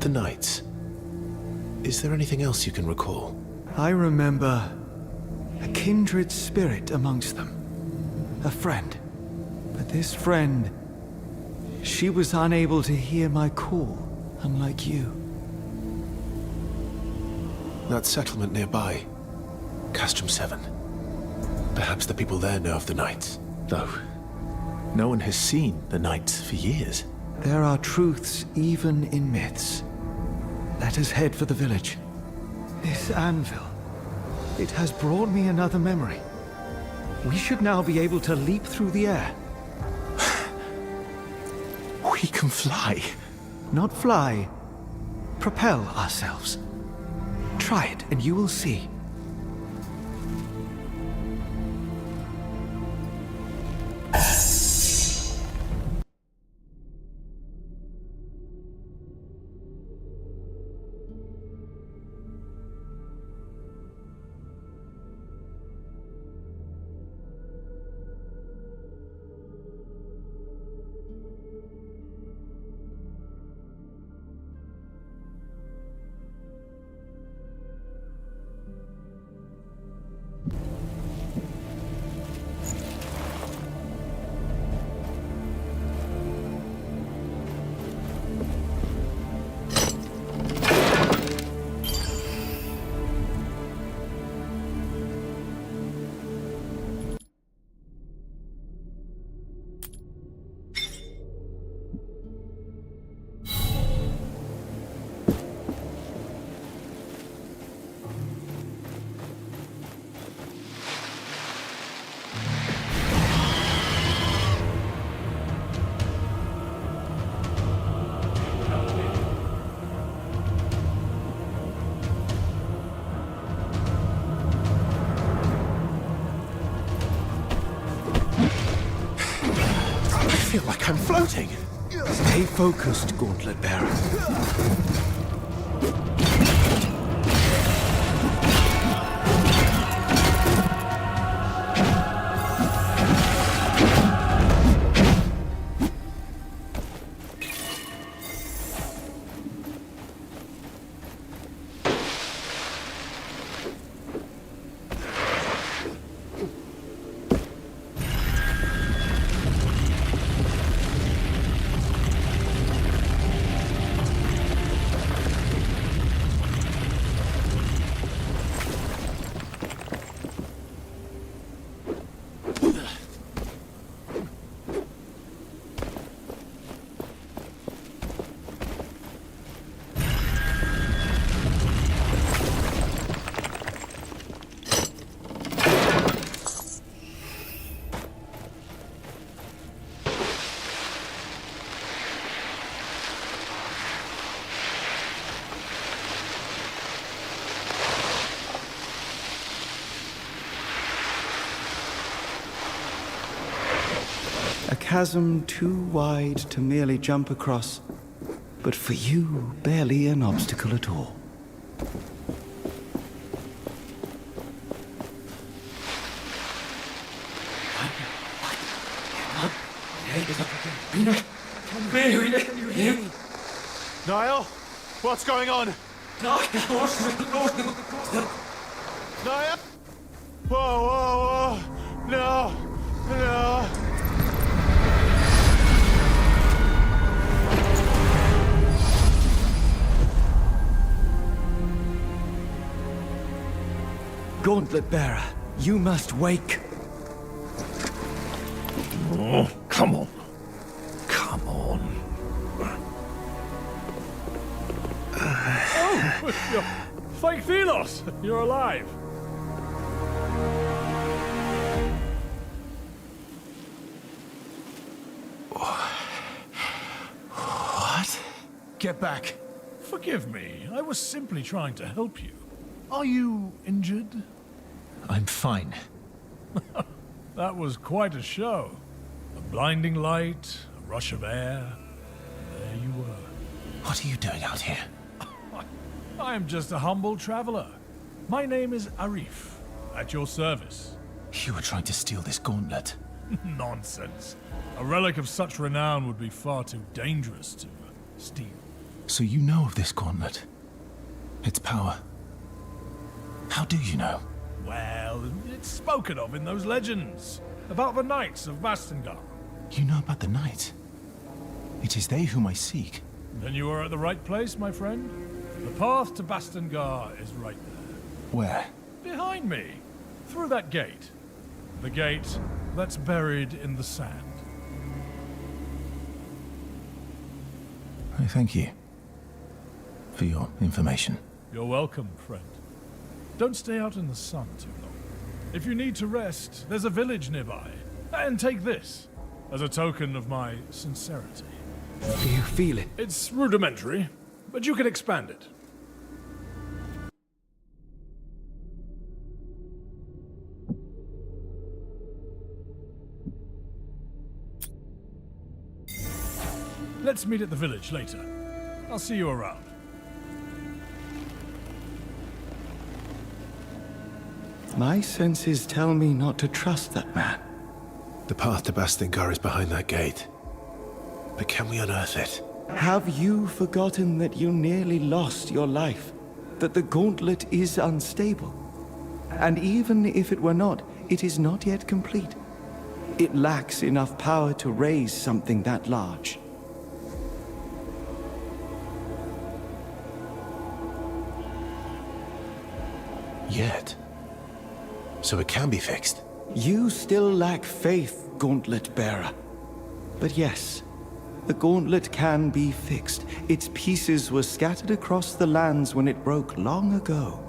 The Knights. Is there anything else you can recall? I remember a kindred spirit amongst them. A friend. But this friend, she was unable to hear my call, unlike you. That settlement nearby. Castrum 7. Perhaps the people there know of the Knights. Though, no one has seen the Knights for years. There are truths even in myths. Let us head for the village. This anvil, it has brought me another memory. We should now be able to leap through the air. We can fly. Not fly, propel ourselves. Try it and you will see. I feel like I'm floating. Stay focused, Gauntlet Bearer. A chasm too wide to merely jump across, but for you, barely an obstacle at all. Niall? What's going on? Niall? Whoa, whoa, whoa! No! No! Gauntlet Bearer, you must wake. Oh, come on. Come on. Fake Thelos! You're alive! What? Get back. Forgive me, I was simply trying to help you. Are you injured? I'm fine. That was quite a show. A blinding light, a rush of air. There you were. What are you doing out here? I am just a humble traveler. My name is Arif, at your service. You were trying to steal this gauntlet. Nonsense. A relic of such renown would be far too dangerous to steal. So you know of this gauntlet? Its power? How do you know? Well, it's spoken of in those legends about the Knights of Bastengar. You know about the Knights? It is they whom I seek. Then you are at the right place, my friend. The path to Bastengar is right there. Where? Behind me. Through that gate. The gate that's buried in the sand. I thank you for your information. You're welcome, friend. Don't stay out in the sun too long. If you need to rest, there's a village nearby. And take this as a token of my sincerity. Do you feel it? It's rudimentary, but you can expand it. Let's meet at the village later. I'll see you around. My senses tell me not to trust that man. The path to Bastengar is behind that gate. But can we unearth it? Have you forgotten that you nearly lost your life? That the gauntlet is unstable? And even if it were not, it is not yet complete. It lacks enough power to raise something that large. Yet. So it can be fixed. You still lack faith, Gauntlet Bearer. But yes, the gauntlet can be fixed. Its pieces were scattered across the lands when it broke long ago.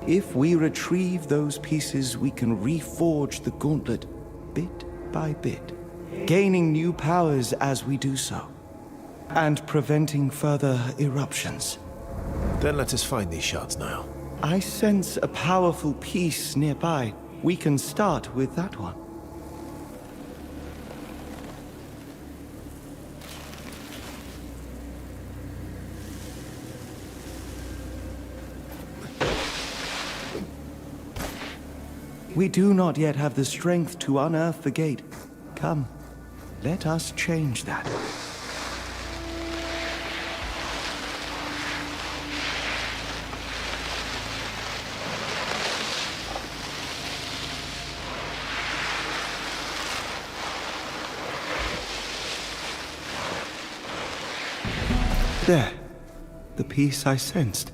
If we retrieve those pieces, we can reforge the gauntlet bit by bit, gaining new powers as we do so, and preventing further eruptions. Then let us find these shards now. I sense a powerful piece nearby. We can start with that one. We do not yet have the strength to unearth the gate. Come, let us change that. There, the piece I sensed.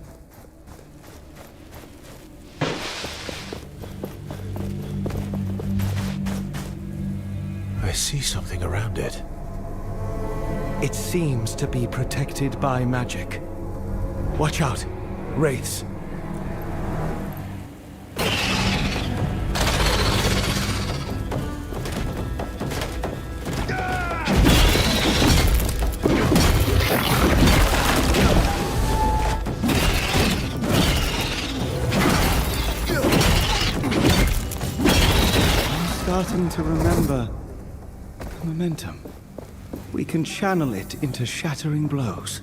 I see something around it. It seems to be protected by magic. Watch out, wraiths. Starting to remember momentum. We can channel it into shattering blows.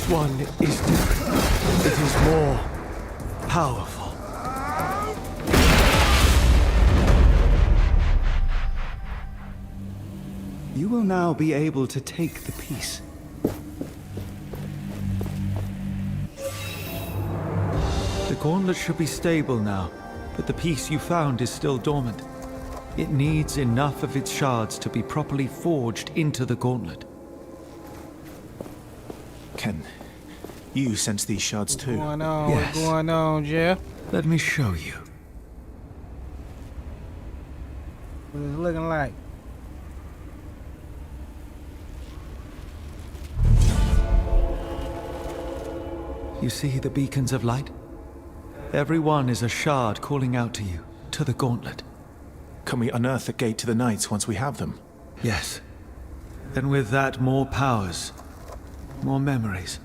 One is different. It is more powerful. You will now be able to take the piece. The gauntlet should be stable now, but the piece you found is still dormant. It needs enough of its shards to be properly forged into the gauntlet. Can you sense these shards too? What's going on? Yes. What's going on, Jeff? Let me show you. What is it looking like? You see the beacons of light? Every one is a shard calling out to you, to the gauntlet. Can we unearth the gate to the Knights once we have them? Yes. And with that, more powers. More memories.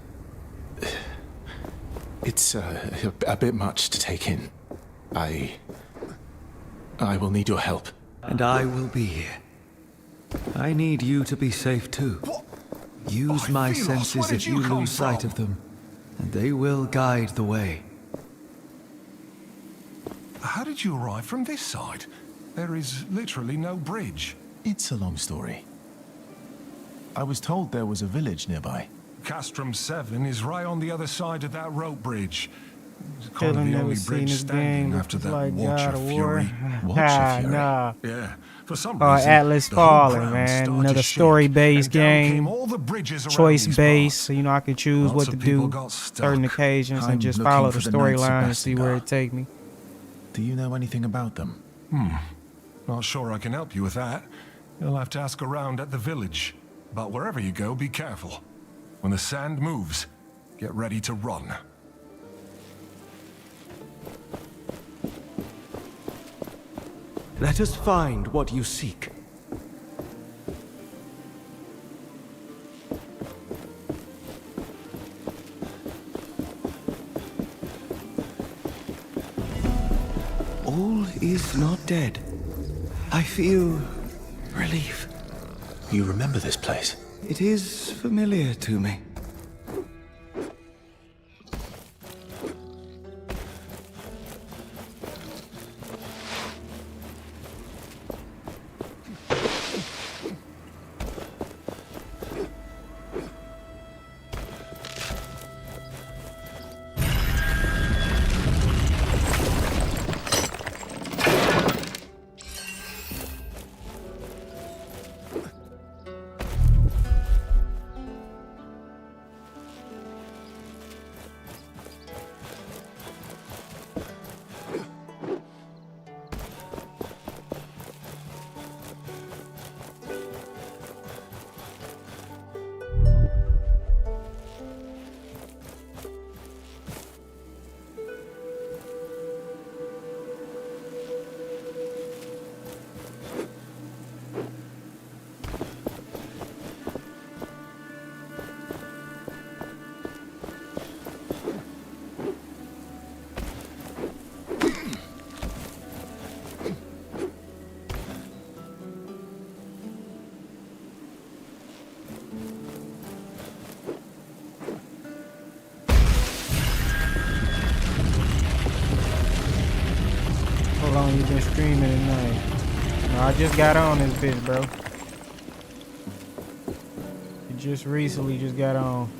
It's a bit much to take in. I will need your help. And I will be here. I need you to be safe too. Use my senses if you lose sight of them, and they will guide the way. How did you arrive from this side? There is literally no bridge. It's a long story. I was told there was a village nearby. Castrum 7 is right on the other side of that rope bridge. It's Tell kind of him the never only seen bridge this standing game. after Looks that like Watch God of of War. Fury. Watch of Fury? Nah. Yeah, for some Oh, reason, Atlas the whole Fallen, ground man. started Another to shake, story-based and down game. came all the bridges around Choice these based, parts. so you know I can choose Lots what to of people do got stuck. certain occasions I'm and just looking follow for the the Knights of storyline and see where Bastengar. it take me. Do you know anything about them? Not sure I can help you with that. You'll have to ask around at the village. But wherever you go, be careful. When the sand moves, get ready to run. Let us find what you seek. All is not dead. I feel relief. You remember this place? It is familiar to me. How long you been streaming tonight? No, I just got on this bitch, bro. You just recently just got on.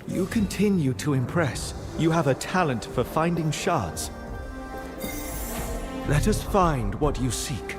You continue to impress. You have a talent for finding shards. Let us find what you seek.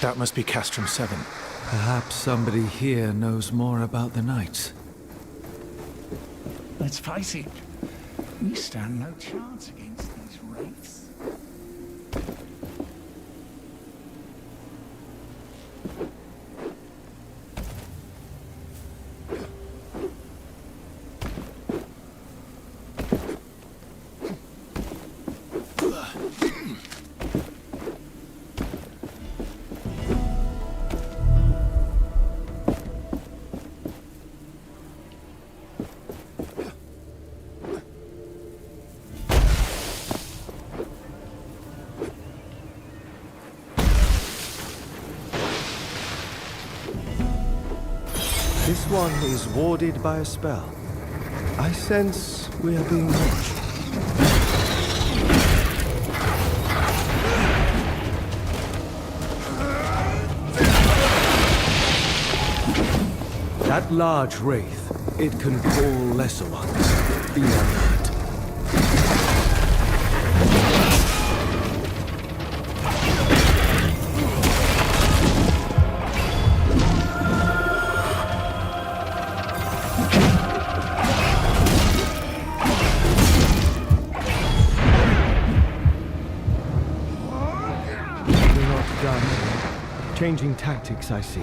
That must be Castrum 7. Perhaps somebody here knows more about the Knights. Let's face it, we stand no chance against these wraiths. This one is warded by a spell. I sense we are being watched. That large wraith, it can call lesser ones. Be alert. We're not done. Changing tactics, I see.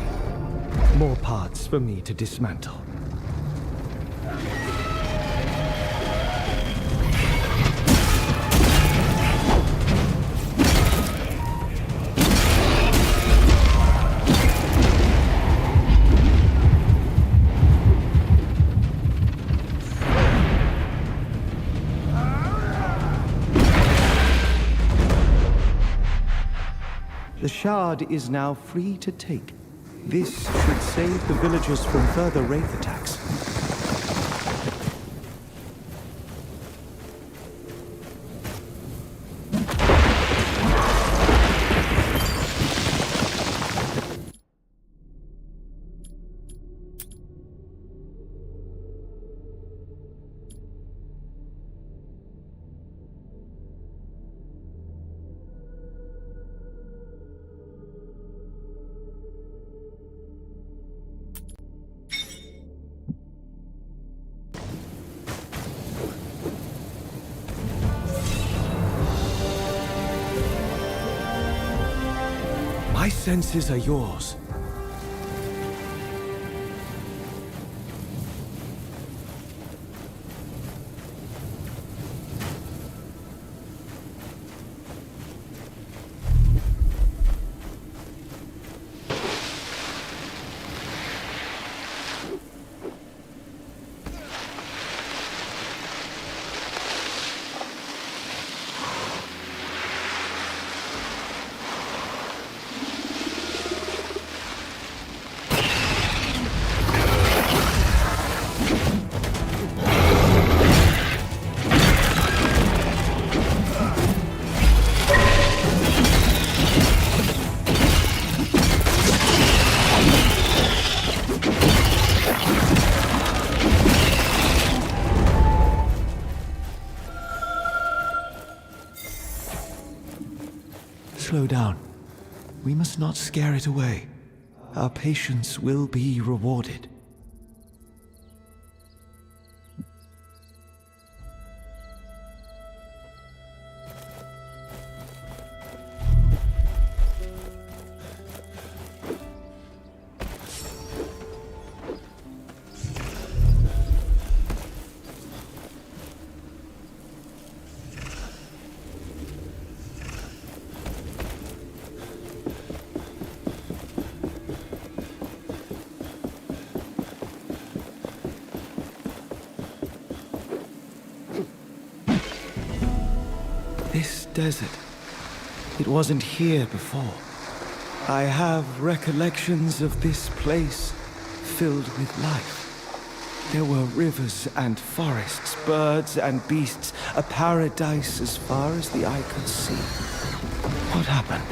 More parts for me to dismantle. The shard is now free to take. This should save the villagers from further wraith attacks. My senses are yours. Slow down. We must not scare it away. Our patience will be rewarded. This desert, it wasn't here before. I have recollections of this place filled with life. There were rivers and forests, birds and beasts, a paradise as far as the eye could see. What happened?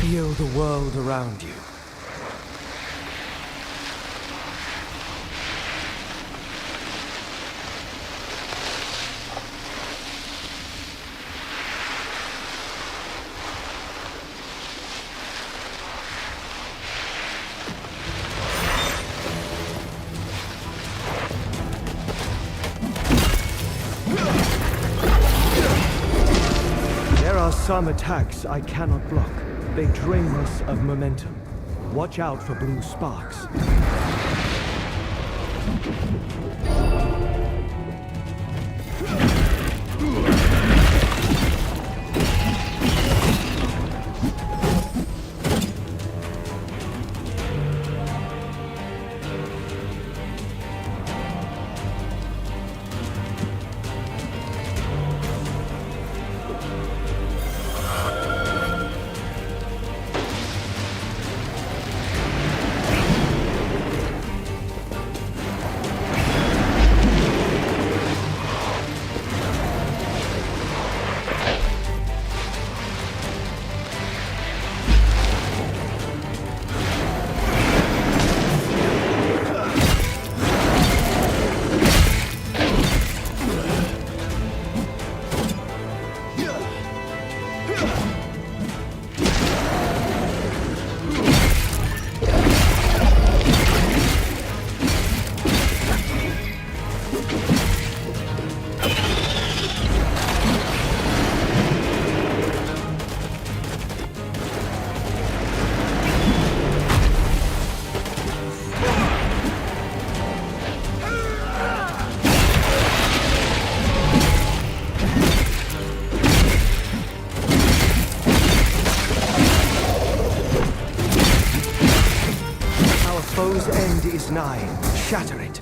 Feel the world around you. There are some attacks I cannot block. They drain us of momentum. Watch out for blue sparks. Our foe's end is nigh. Shatter it.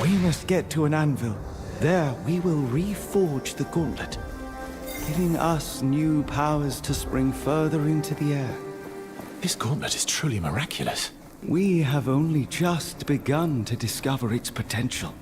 We must get to an anvil. There we will reforge the gauntlet, giving us new powers to spring further into the air. This gauntlet is truly miraculous. We have only just begun to discover its potential.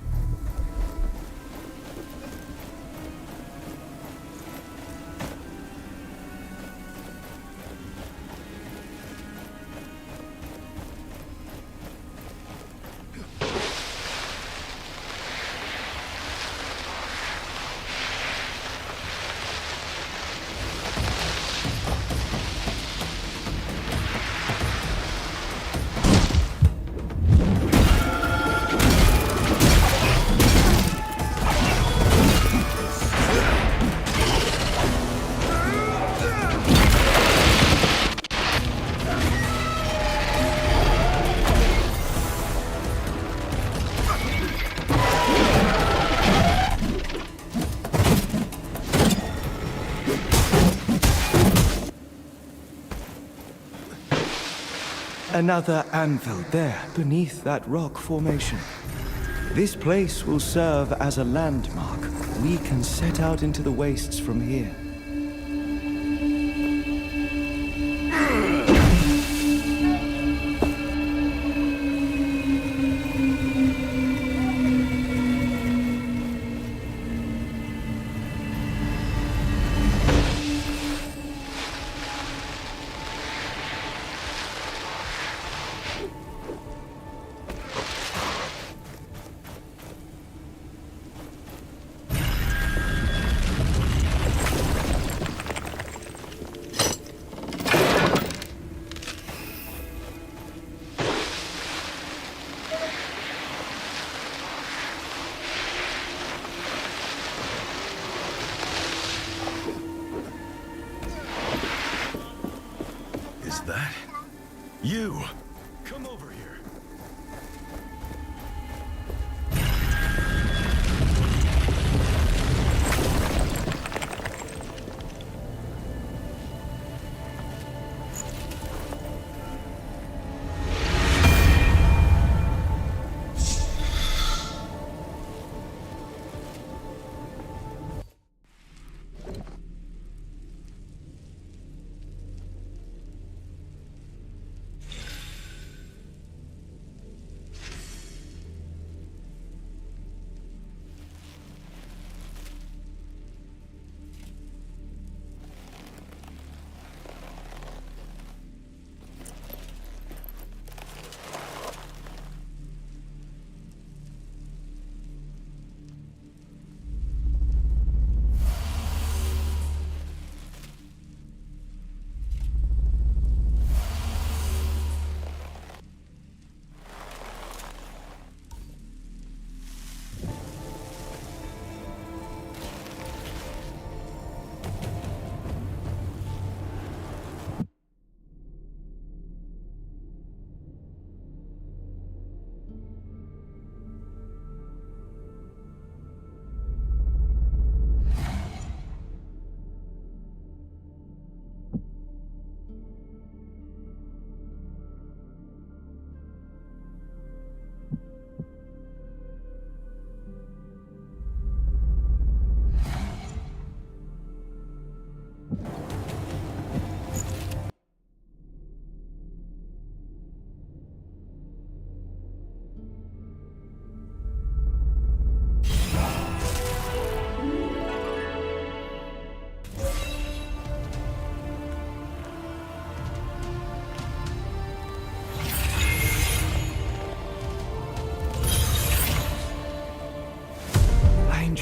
Another anvil there, beneath that rock formation. This place will serve as a landmark. We can set out into the wastes from here. Is that you? Come over here.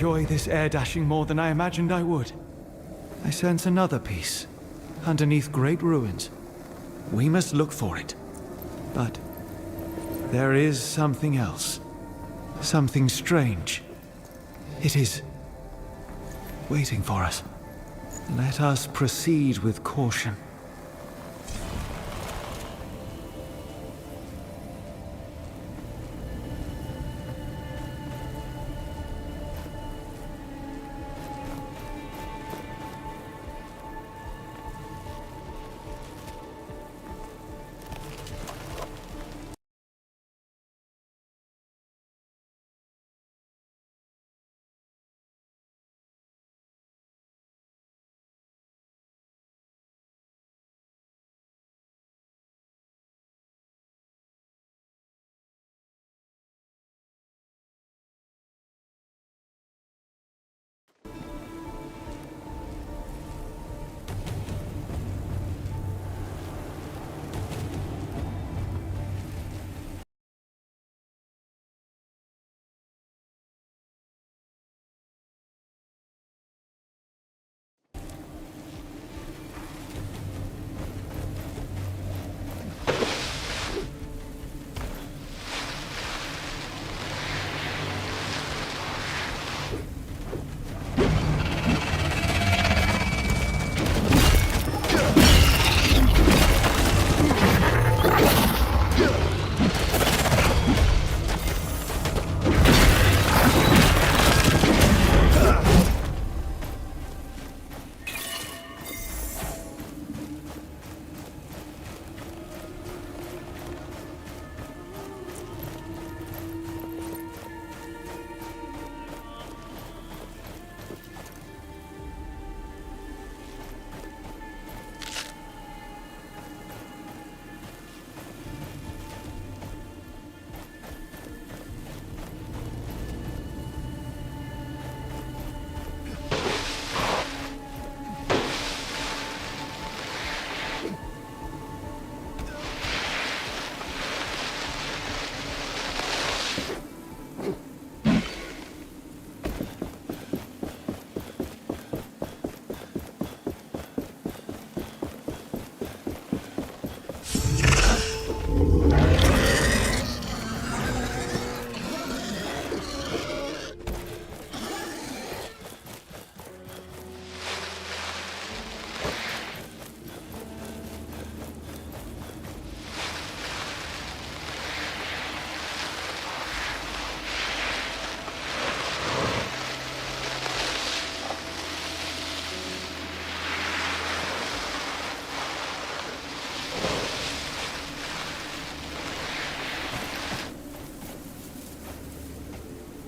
enjoy this air-dashing more than I imagined I would. I sense another piece, underneath great ruins. We must look for it. But there is something else. Something strange. It is waiting for us. Let us proceed with caution.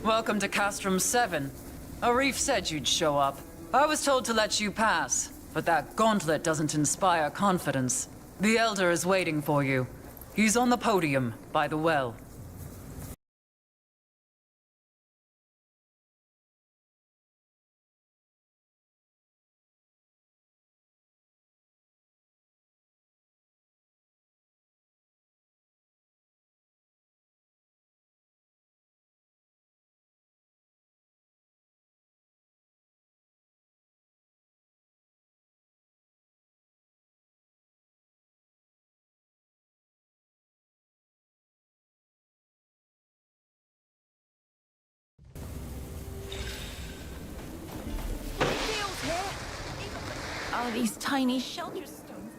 Welcome to Castrum 7. Arif said you'd show up. I was told to let you pass, but that gauntlet doesn't inspire confidence. The Elder is waiting for you. He's on the podium, by the well. Oh, these tiny shelter stones.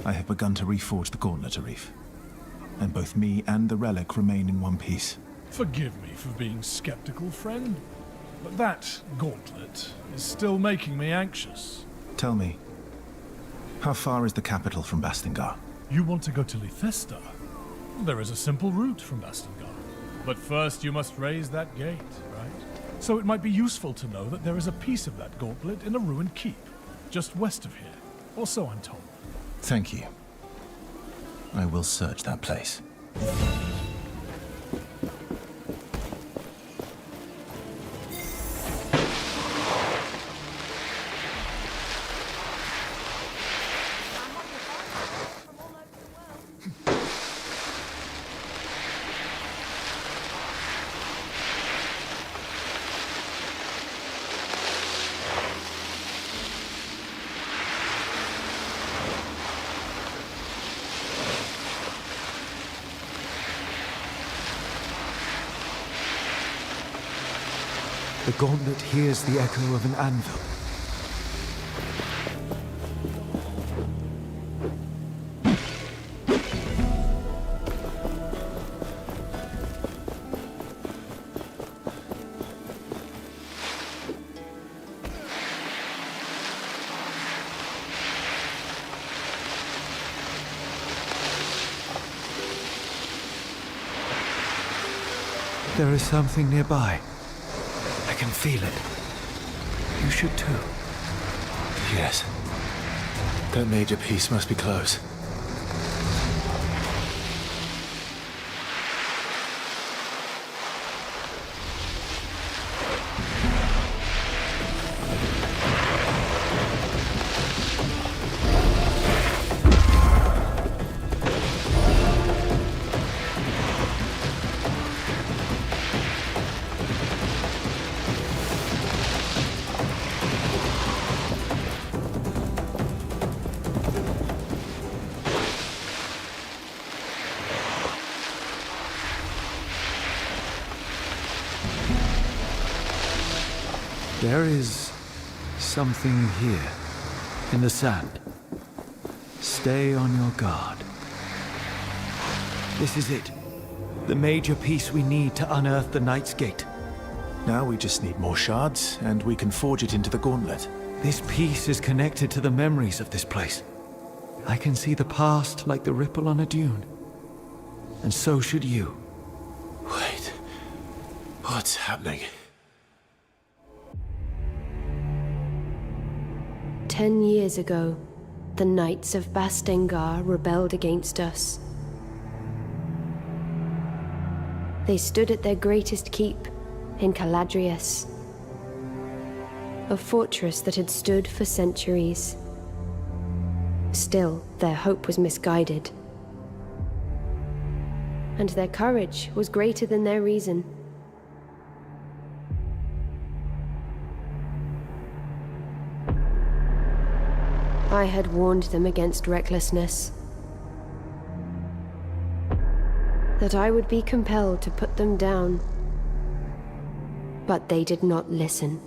I have begun to reforge the gauntlet, Arif. And both me and the relic remain in one piece. Forgive me for being skeptical, friend, but that gauntlet is still making me anxious. Tell me, how far is the capital from Bastingar? You want to go to Lithesta? There is a simple route from Bastingar. But first you must raise that gate, right? So it might be useful to know that there is a piece of that gauntlet in a ruined keep, just west of here, or so I'm told. Thank you. I will search that place. The gauntlet hears the echo of an anvil. There is something nearby. I can feel it. You should too. Yes. That major piece must be close. There is something here, in the sand. Stay on your guard. This is it. The major piece we need to unearth the Knight's Gate. Now we just need more shards, and we can forge it into the gauntlet. This piece is connected to the memories of this place. I can see the past like the ripple on a dune. And so should you. Wait. What's happening? 10 years ago, the Knights of Bastengar rebelled against us. They stood at their greatest keep in Caladrius, a fortress that had stood for centuries. Still, their hope was misguided, and their courage was greater than their reason. I had warned them against recklessness, that I would be compelled to put them down, but they did not listen.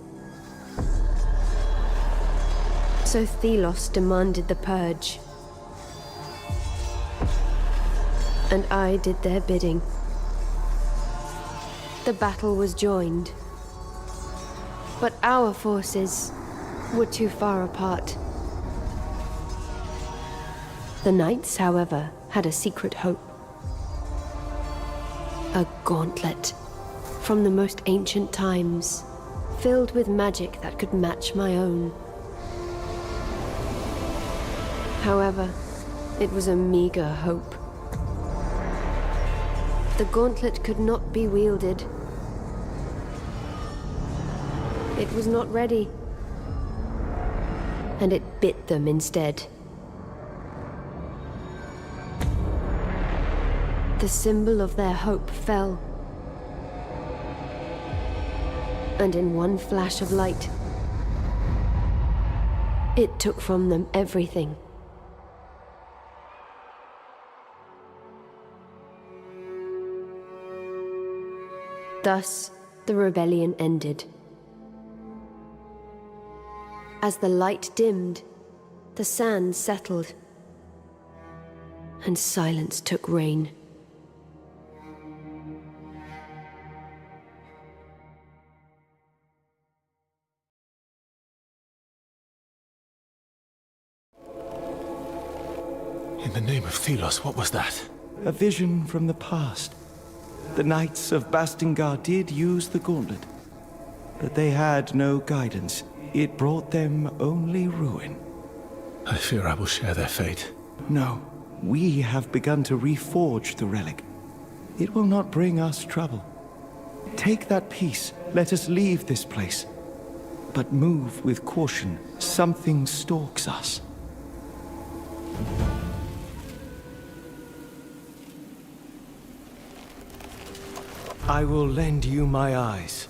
So Thelos demanded the purge, and I did their bidding. The battle was joined, but our forces were too far apart. The Knights, however, had a secret hope. A gauntlet from the most ancient times, filled with magic that could match my own. However, it was a meager hope. The gauntlet could not be wielded. It was not ready, and it bit them instead. The symbol of their hope fell. And in one flash of light, it took from them everything. Thus, the rebellion ended. As the light dimmed, the sand settled, and silence took reign. In the name of Thelos, what was that? A vision from the past. The Knights of Bastengar did use the gauntlet, but they had no guidance. It brought them only ruin. I fear I will share their fate. No, we have begun to reforge the relic. It will not bring us trouble. Take that piece. Let us leave this place. But move with caution. Something stalks us. I will lend you my eyes.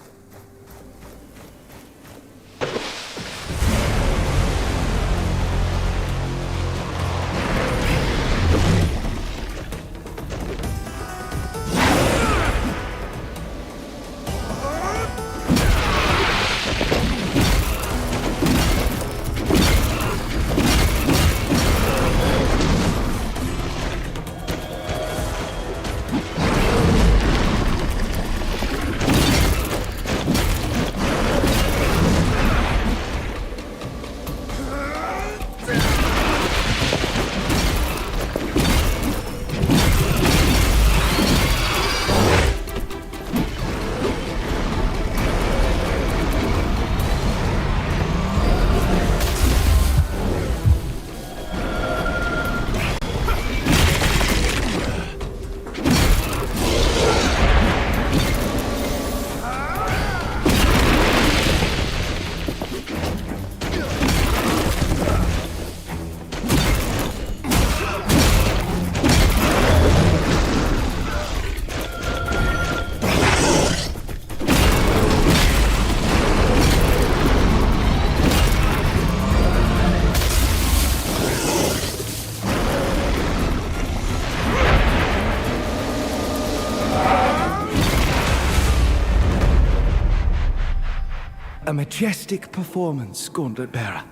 A majestic performance, Gauntlet Bearer.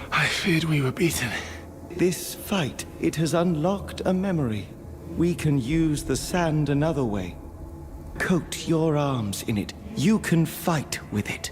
I feared we were beaten. This fight, it has unlocked a memory. We can use the sand another way. Coat your arms in it. You can fight with it.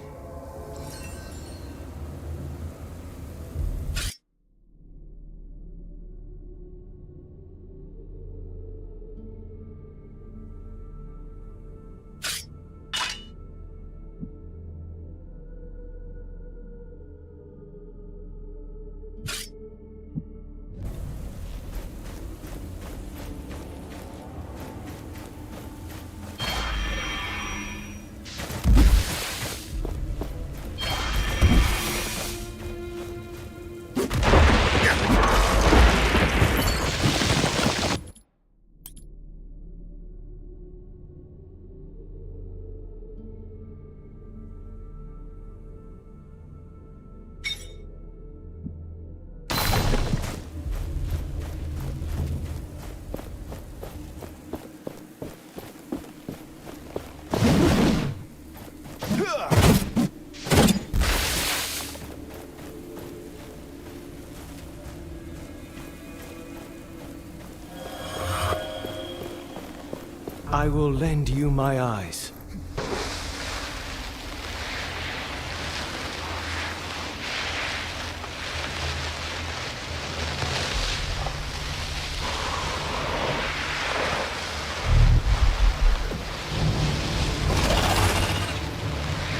I will lend you my eyes.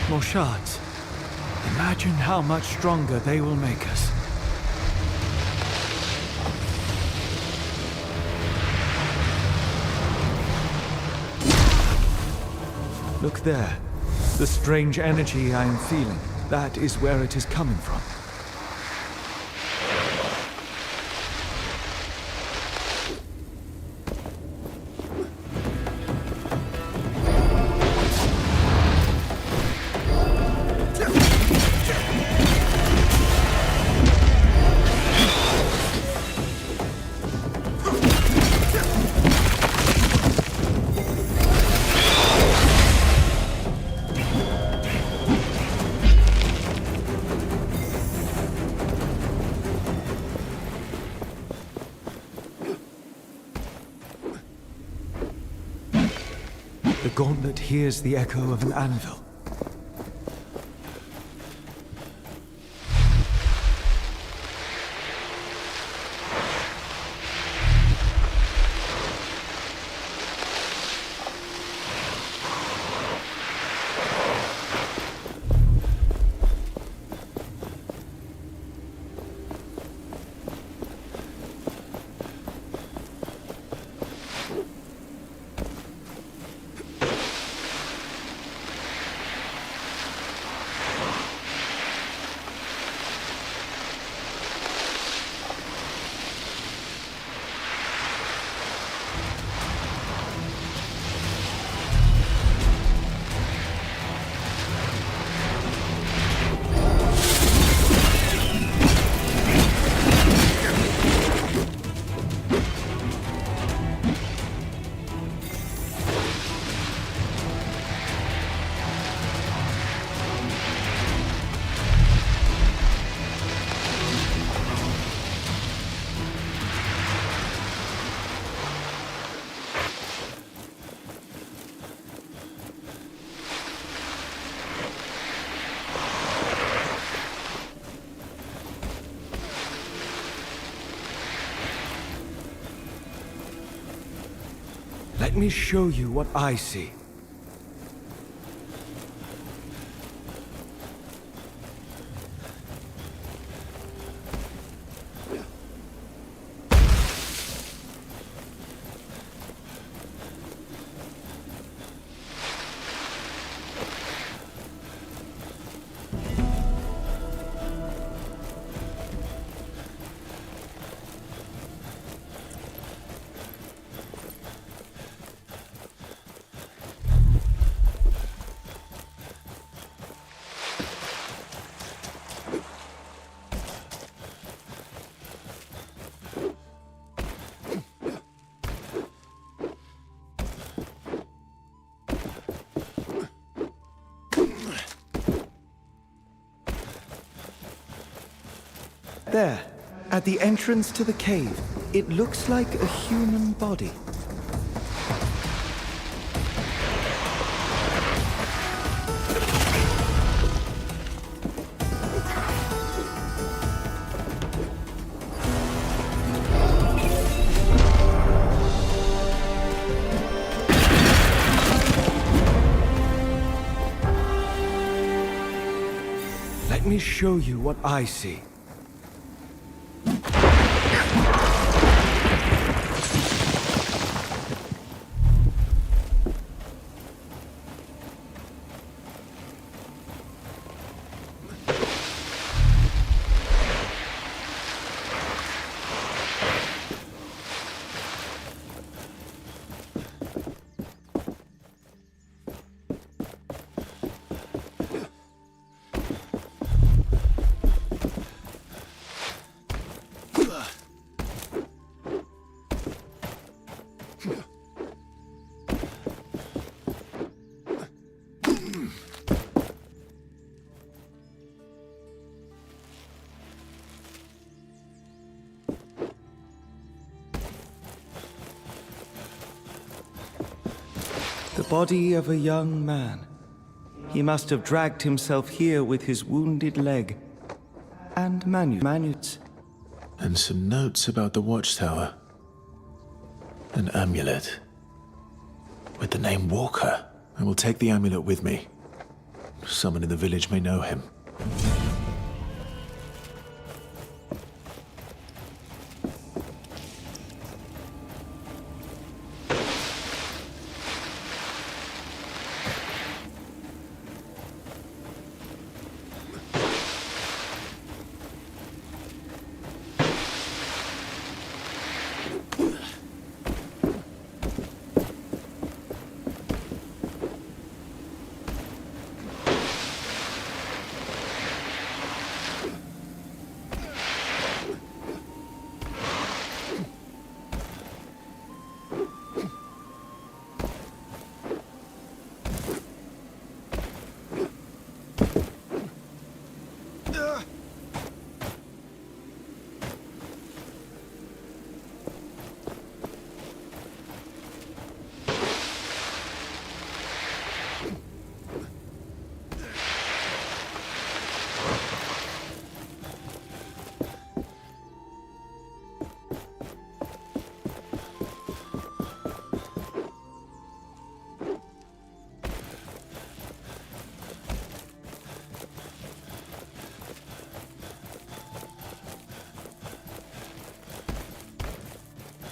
More shards. Imagine how much stronger they will make us. Look there. The strange energy I am feeling. That is where it is coming from. The gauntlet hears the echo of an anvil. Let me show you what I see. There, at the entrance to the cave, it looks like a human body. Let me show you what I see. The body of a young man. He must have dragged himself here with his wounded leg. And manuscripts. And some notes about the watchtower. An amulet. With the name Walker. I will take the amulet with me. Someone in the village may know him.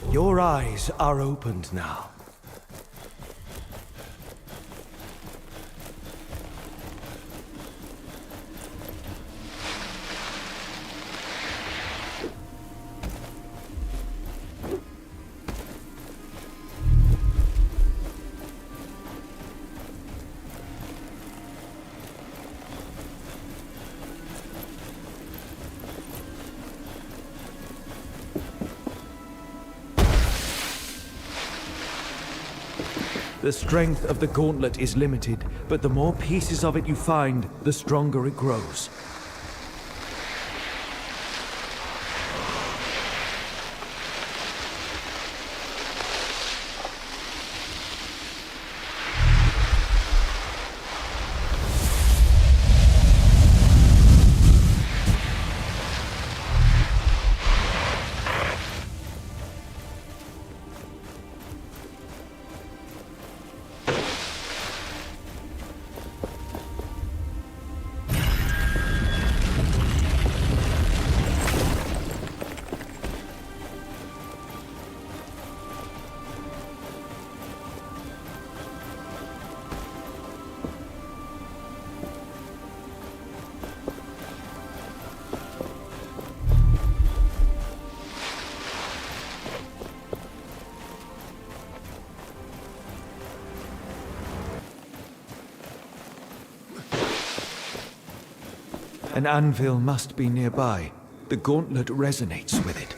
Your eyes are opened now. The strength of the gauntlet is limited, but the more pieces of it you find, the stronger it grows. An anvil must be nearby. The gauntlet resonates with it.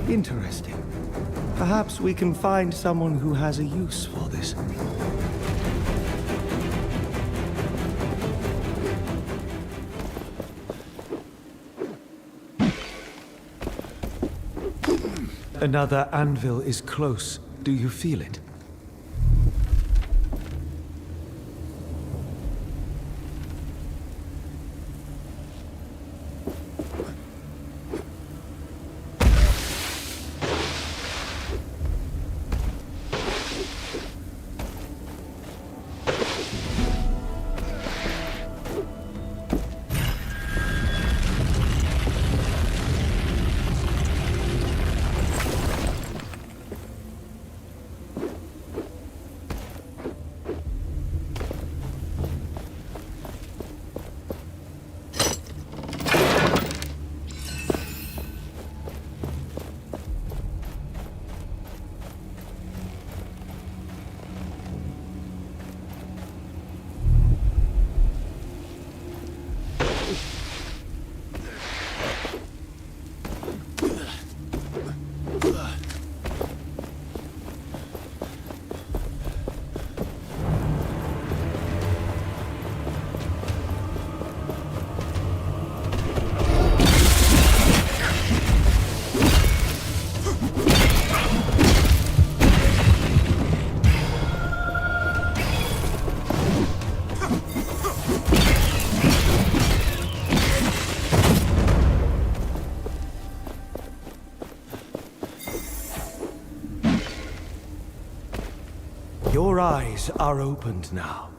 Interesting. Perhaps we can find someone who has a use for this. Another anvil is close. Do you feel it? Your eyes are opened now.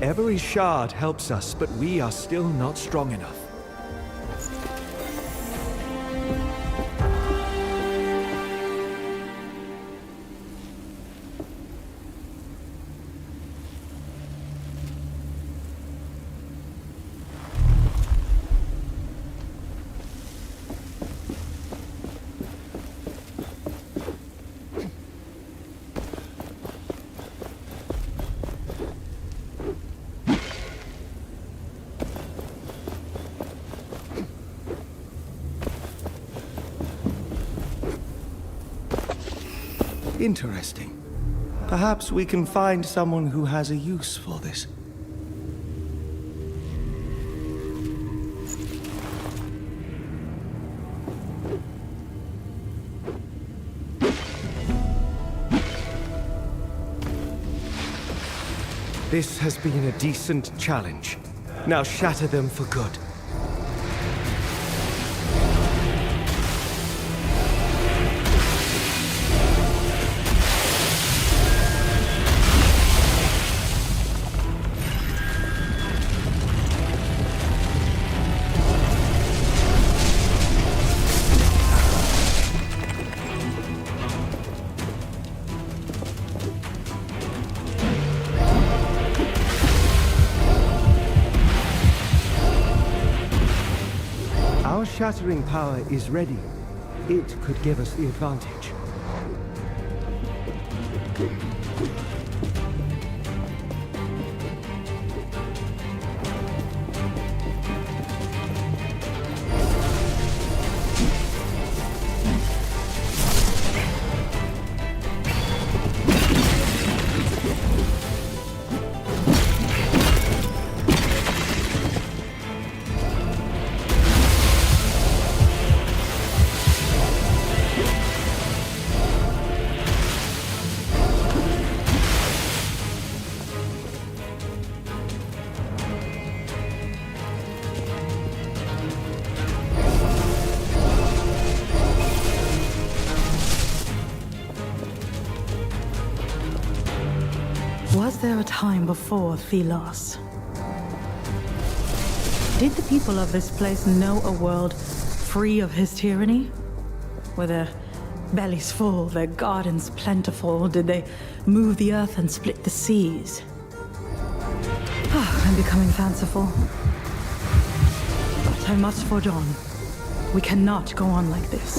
Every shard helps us, but we are still not strong enough. Interesting. Perhaps we can find someone who has a use for this. This has been a decent challenge. Now shatter them for good. shattering power is ready, it could give us the advantage. Was there a time before Thelos? Did the people of this place know a world free of his tyranny? Were their bellies full, their gardens plentiful? Did they move the earth and split the seas? I'm becoming fanciful. But I must forge on. We cannot go on like this.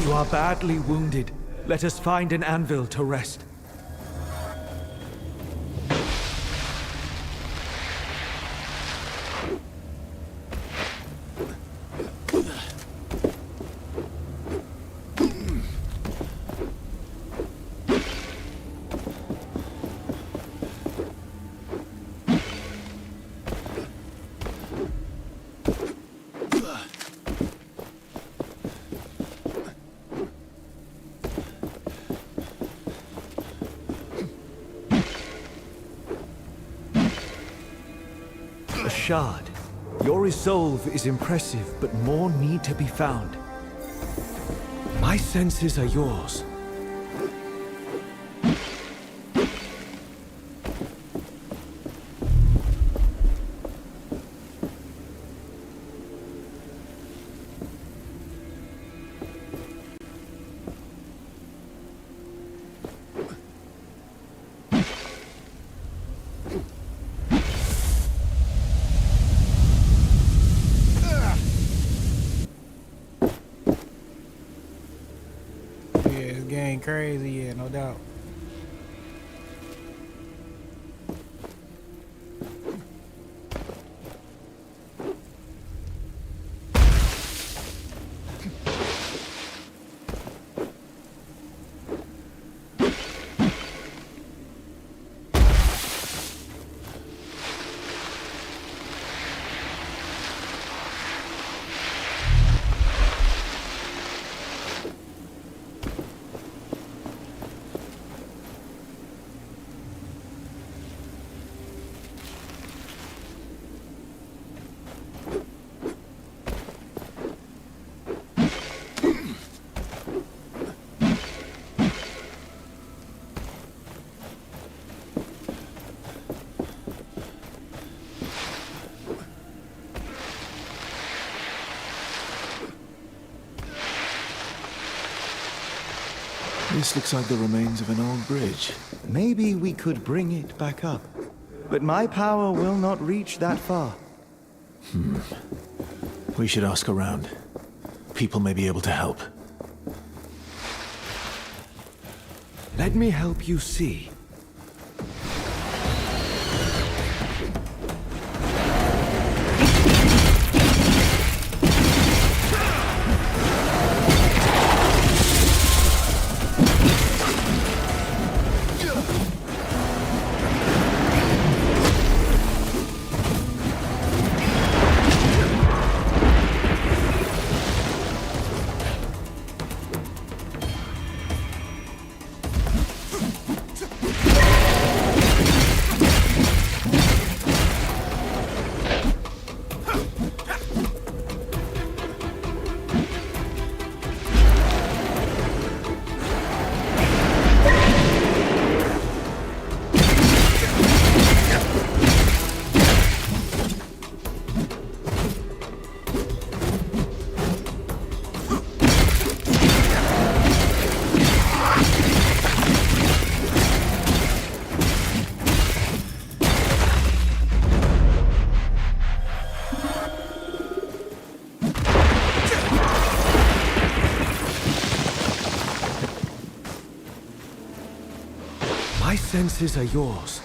You are badly wounded. Let us find an anvil to rest. A shard. Your resolve is impressive, but more need to be found. My senses are yours. Crazy, yeah, no doubt. This looks like the remains of an old bridge. Maybe we could bring it back up. But my power will not reach that far. We should ask around. People may be able to help. Let me help you see. senses are yours.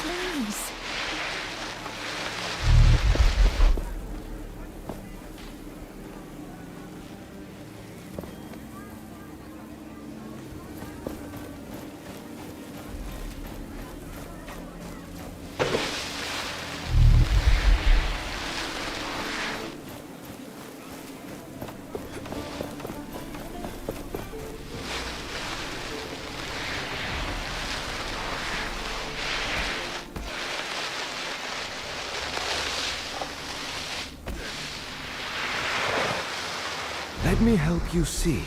Please. Let me help you see.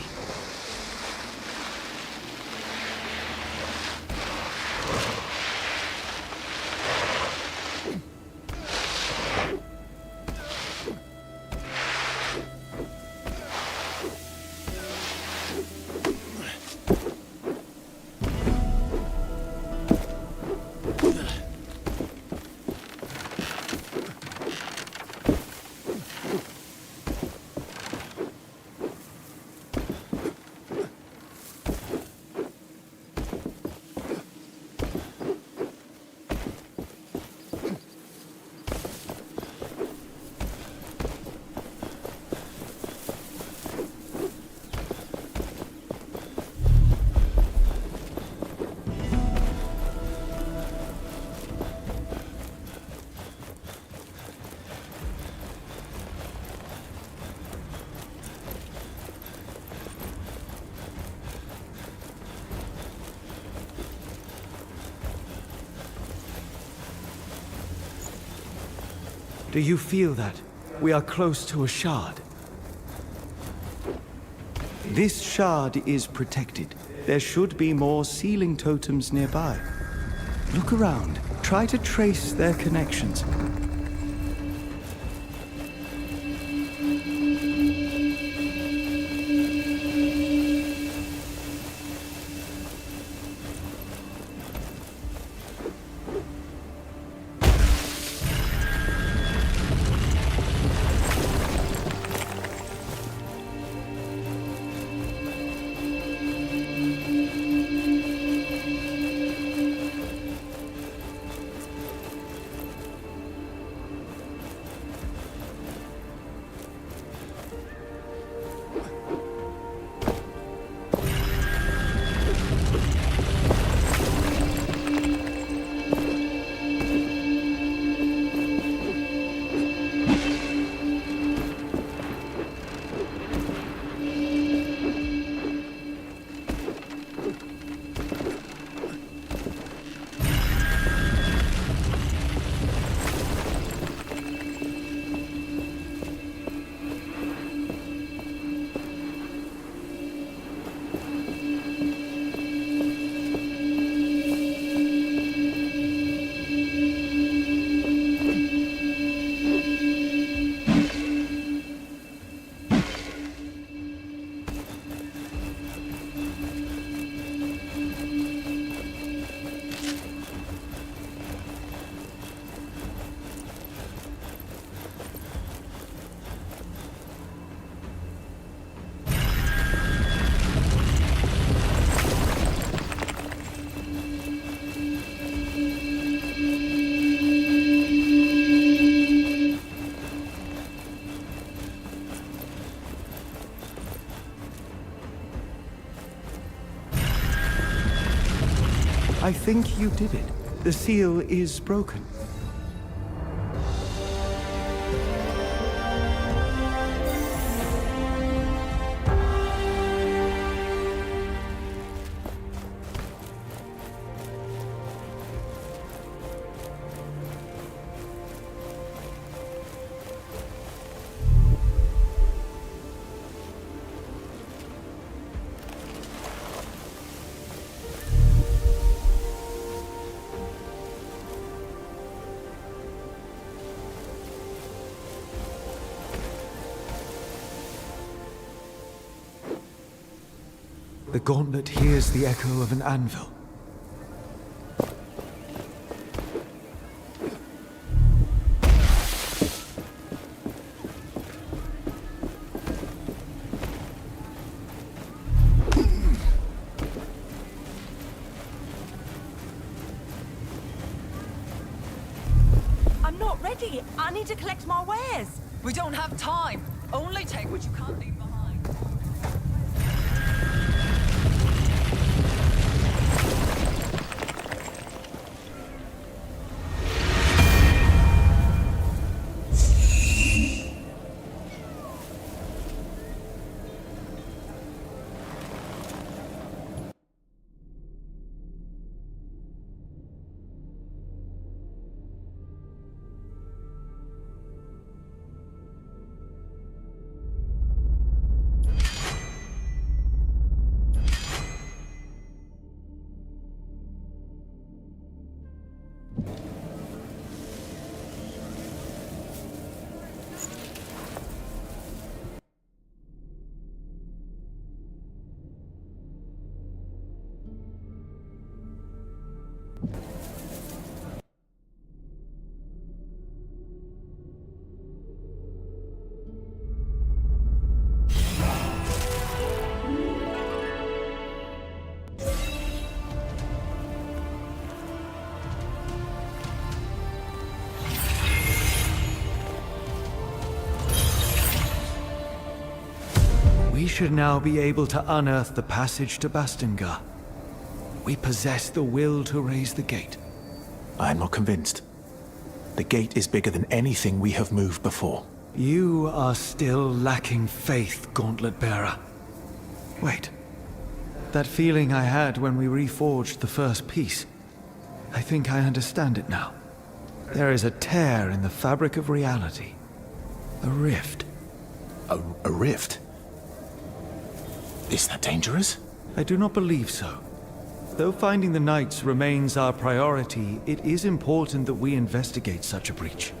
Do you feel that? We are close to a shard. This shard is protected. There should be more sealing totems nearby. Look around. Try to trace their connections. I think you did it. The seal is broken. The gauntlet hears the echo of an anvil. I'm not ready. I need to collect my wares. We don't have time. Only take what you can't leave behind. We should now be able to unearth the passage to Bastingar. We possess the will to raise the gate. I'm not convinced. The gate is bigger than anything we have moved before. You are still lacking faith, Gauntlet Bearer. Wait. That feeling I had when we reforged the first piece. I think I understand it now. There is a tear in the fabric of reality. A rift. A rift? Is that dangerous? I do not believe so. Though finding the Knights remains our priority, it is important that we investigate such a breach.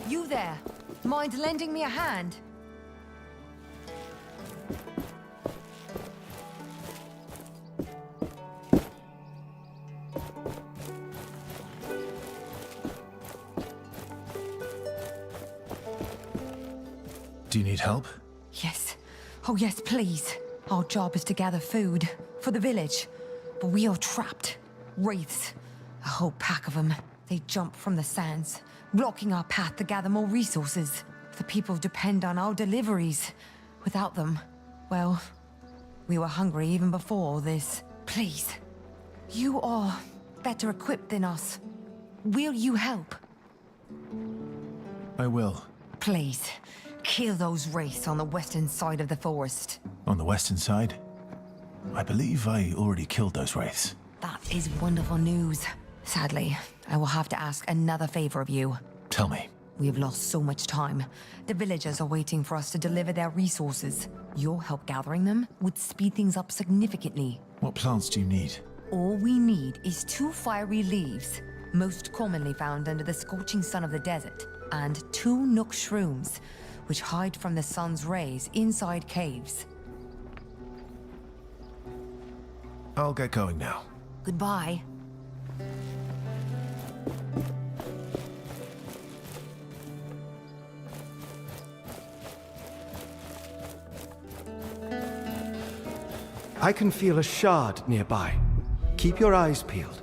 You there. Mind lending me a hand? Do you need help? Yes. Oh yes, please. Our job is to gather food for the village. But we are trapped. Wraiths. A whole pack of them. They jump from the sands, blocking our path to gather more resources. The people depend on our deliveries. Without them, well, we were hungry even before all this. Please. You are better equipped than us. Will you help? I will. Please. Kill those wraiths on the western side of the forest. On the western side? I believe I already killed those wraiths. That is wonderful news. Sadly, I will have to ask another favor of you. Tell me. We have lost so much time. The villagers are waiting for us to deliver their resources. Your help gathering them would speed things up significantly. What plants do you need? All we need is 2 fiery leaves, most commonly found under the scorching sun of the desert, and 2 nook shrooms, which hide from the sun's rays inside caves. I'll get going now. Goodbye. I can feel a shard nearby. Keep your eyes peeled.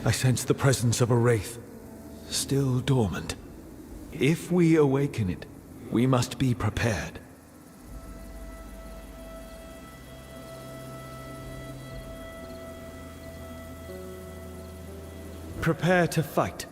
I sense the presence of a wraith, still dormant. If we awaken it, we must be prepared. Prepare to fight.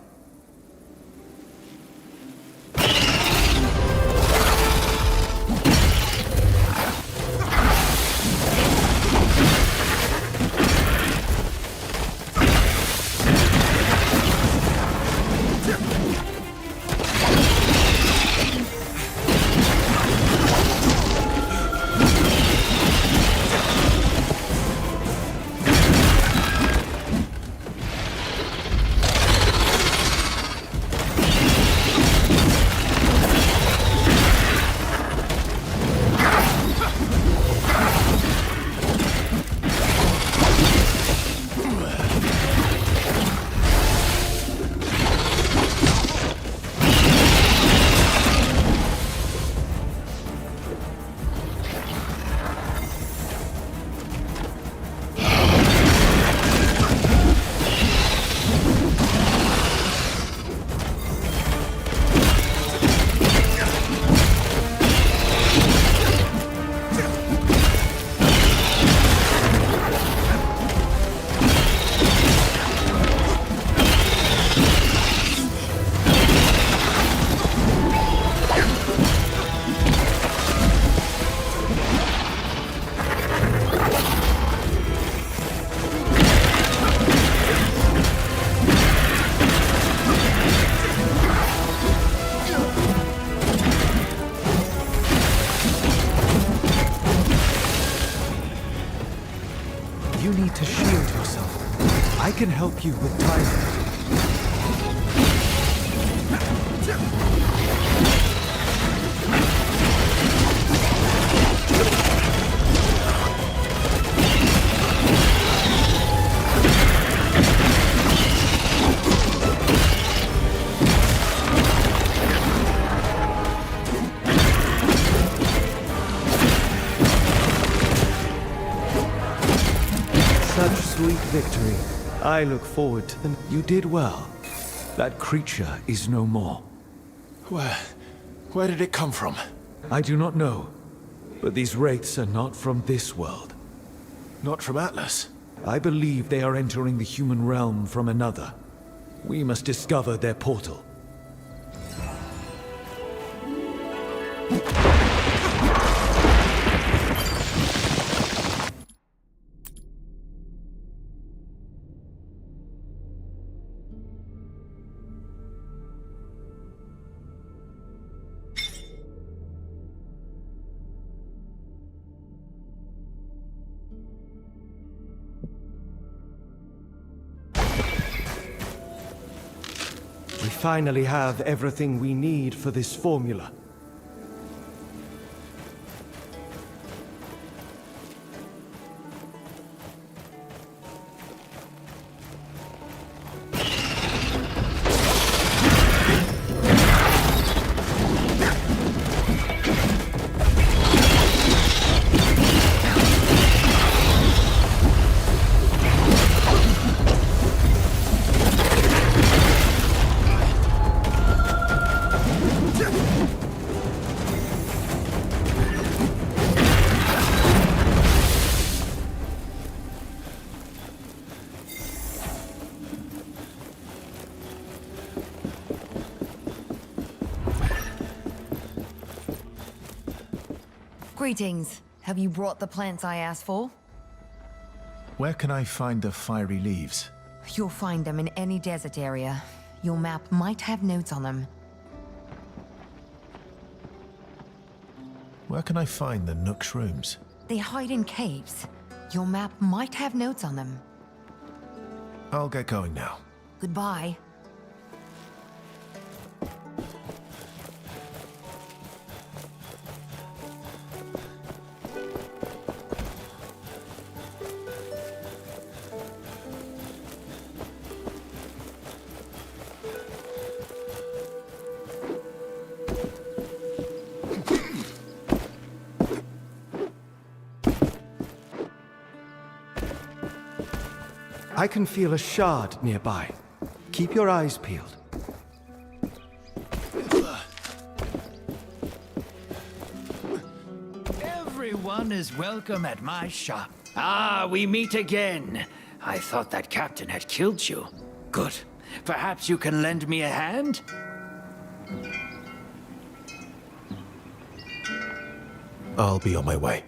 You need to shield yourself. I can help you with timing. Such sweet victory. I look forward to them. You did well. That creature is no more. Where did it come from? I do not know, but these wraiths are not from this world. Not from Atlas. I believe they are entering the human realm from another. We must discover their portal. We finally have everything we need for this formula. Greetings. Have you brought the plants I asked for? Where can I find the fiery leaves? You'll find them in any desert area. Your map might have notes on them. Where can I find the Nook shrooms? They hide in caves. Your map might have notes on them. I'll get going now. Goodbye. I can feel a shard nearby. Keep your eyes peeled. Everyone is welcome at my shop. Ah, we meet again. I thought that captain had killed you. Good. Perhaps you can lend me a hand? I'll be on my way.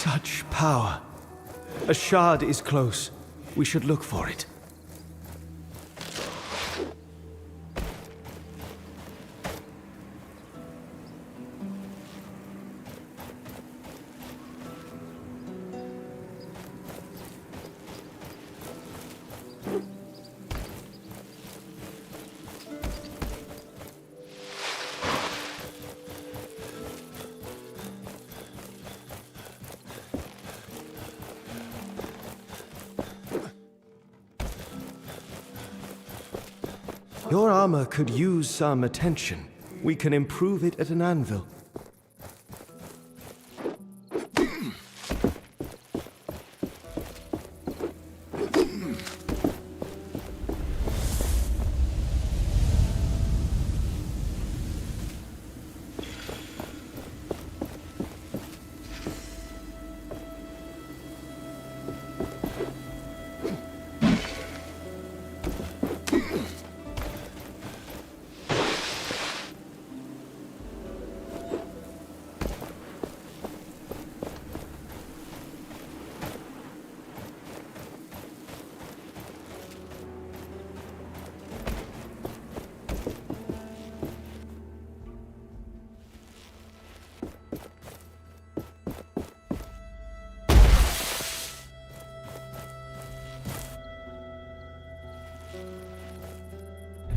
Such power. A shard is close. We should look for it. Your armor could use some attention. We can improve it at an anvil.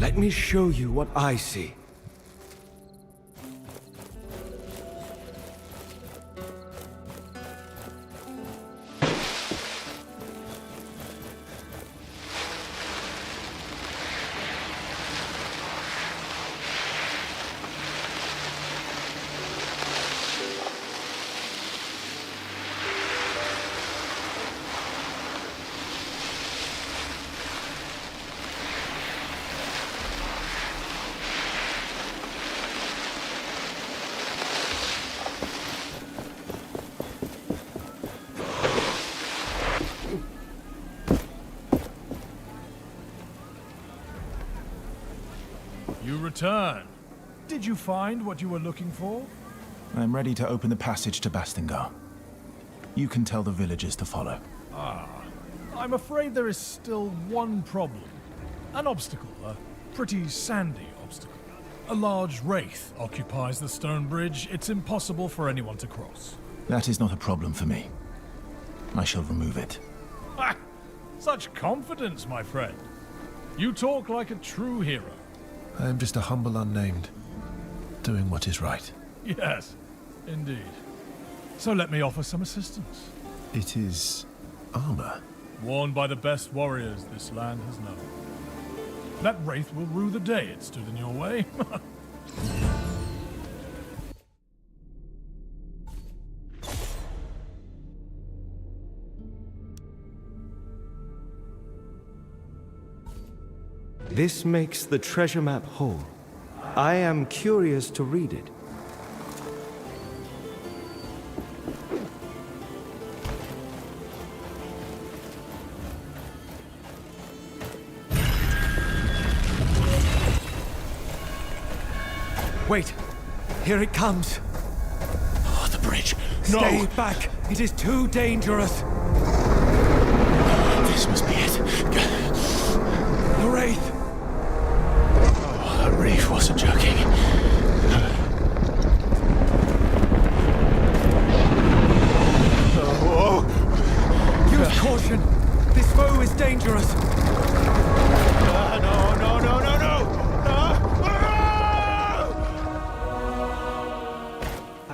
Let me show you what I see. You return. Did you find what you were looking for? I'm ready to open the passage to Bastingar. You can tell the villagers to follow. I'm afraid there is still one problem. An obstacle, a pretty sandy obstacle. A large wraith occupies the stone bridge. It's impossible for anyone to cross. That is not a problem for me. I shall remove it. Ha! Such confidence, my friend. You talk like a true hero. I am just a humble unnamed, doing what is right. Yes, indeed. So let me offer some assistance. It is armor. Worn by the best warriors this land has known. That wraith will rue the day it stood in your way. This makes the treasure map whole. I am curious to read it. Wait! Here it comes! Oh, the bridge! Stay back! It is too dangerous! This must be it. The Wraith! Oh, that reef wasn't joking. Use caution! This foe is dangerous!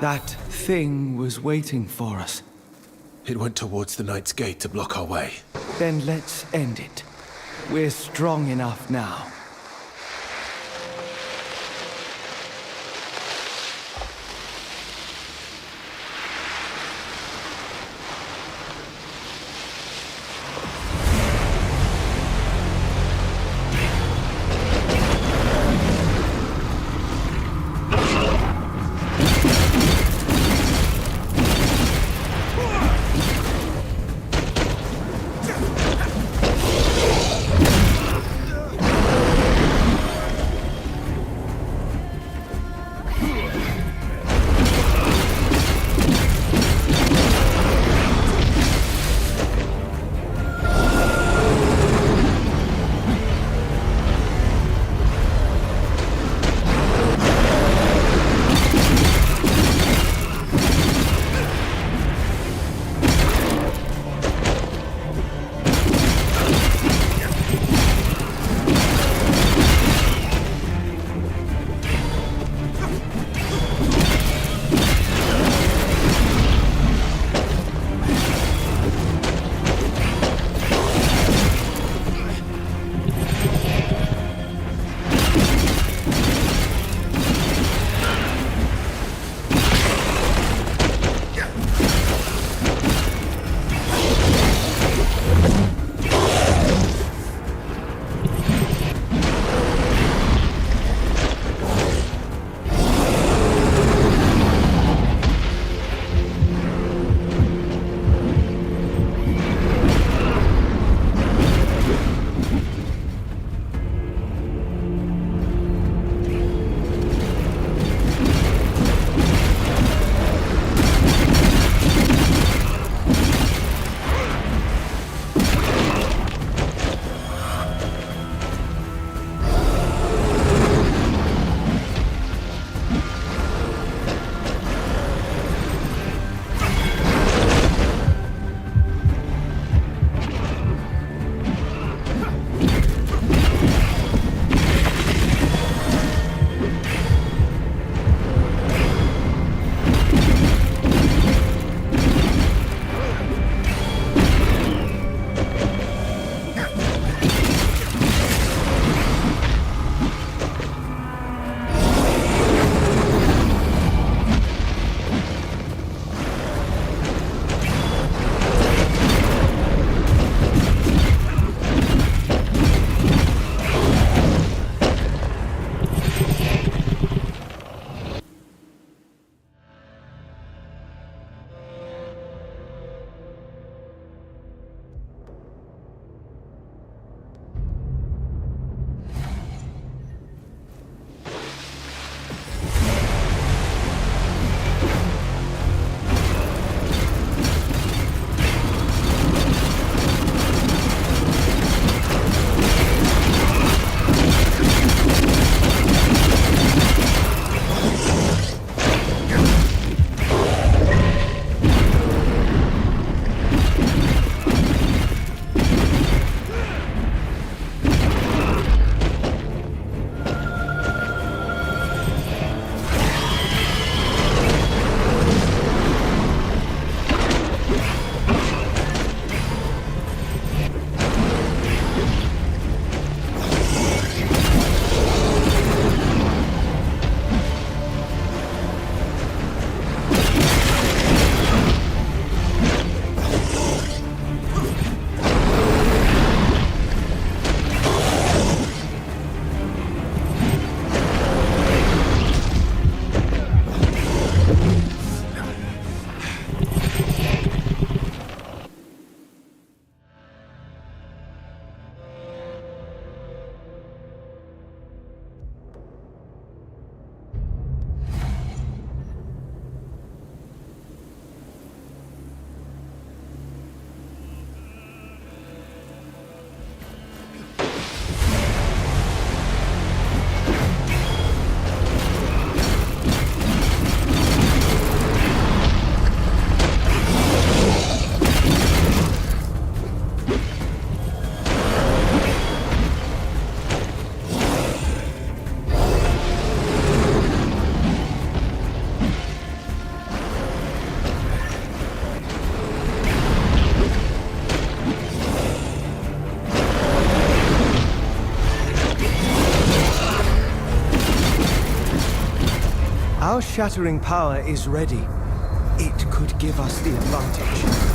That thing was waiting for us. It went towards the Knight's Gate to block our way. Then let's end it. We're strong enough now. Our shattering power is ready. It could give us the advantage.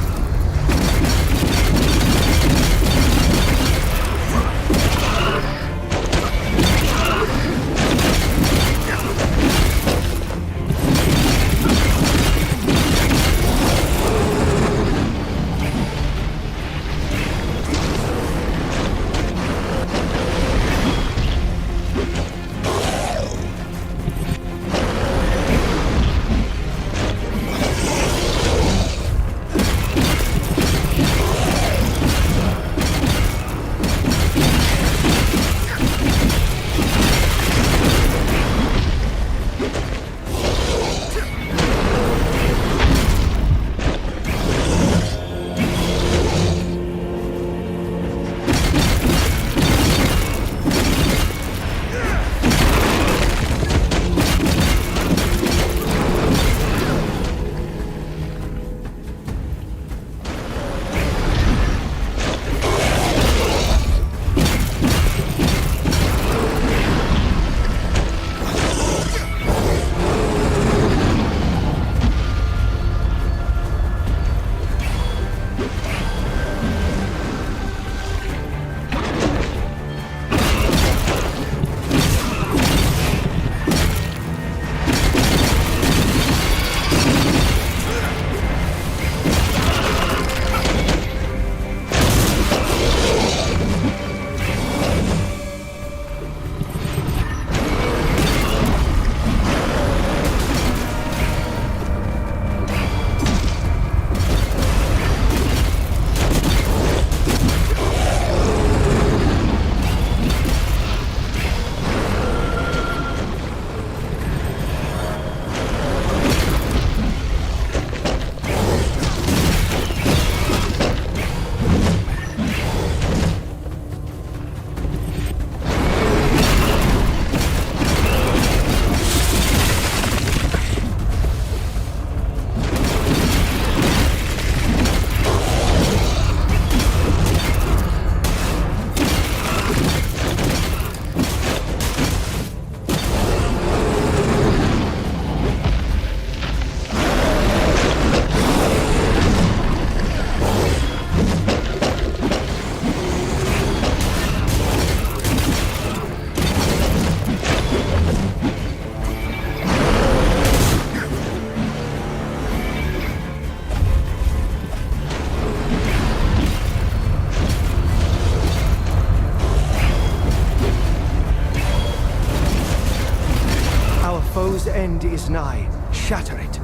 foe's end is nigh. Shatter it.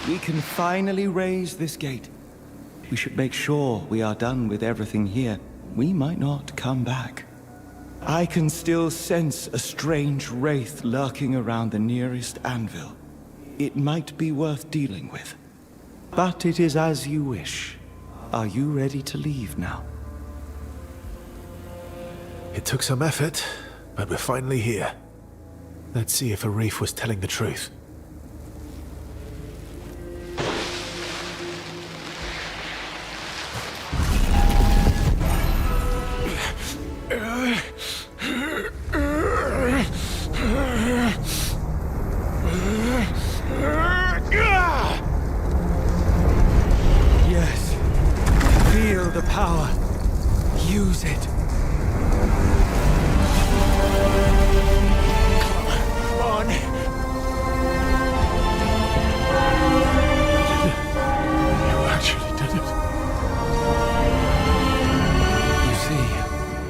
We can finally raise this gate. We should make sure we are done with everything here. We might not come back. I can still sense a strange wraith lurking around the nearest anvil. It might be worth dealing with. But it is as you wish. Are you ready to leave now? It took some effort, but we're finally here. Let's see if Arif was telling the truth. Yes. Feel the power. Use it. Come on. You actually did it. You see,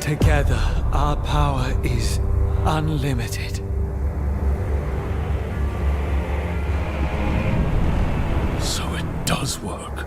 together our power is unlimited. So it does work.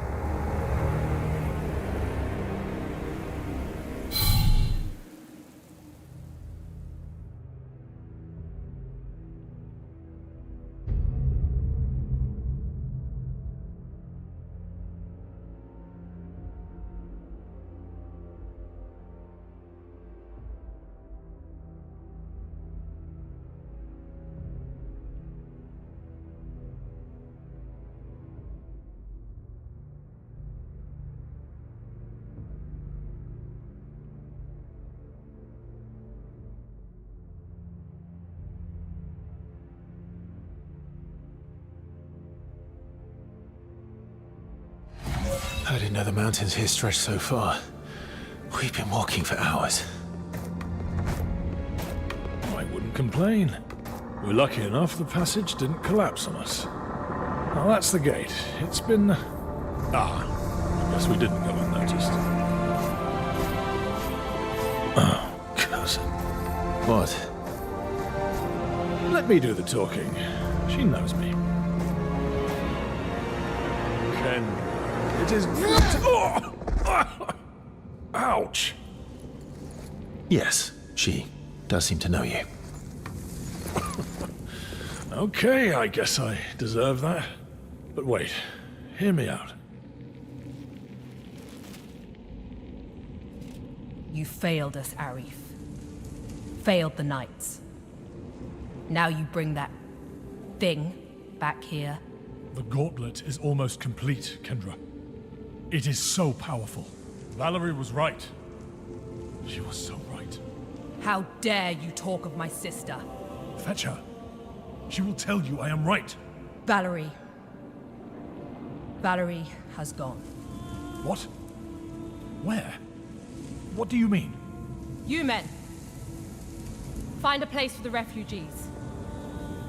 didn't know the mountains here stretched so far. We've been walking for hours. I wouldn't complain. We're lucky enough the passage didn't collapse on us. Now that's the gate. It's been... I guess we didn't go unnoticed. Oh, cousin. What? Let me do the talking. She knows me. Kendra, it is good to... Oh! Ouch! Yes, she does seem to know you. Okay, I guess I deserve that. But wait, hear me out. You failed us, Arif. Failed the Knights. Now you bring that thing back here. The gauntlet is almost complete, Kendra. It is so powerful. Valerie was right. She was so right. How dare you talk of my sister? Fetch her. She will tell you I am right. Valerie. Valerie has gone. What? Where? What do you mean? You men. Find a place for the refugees.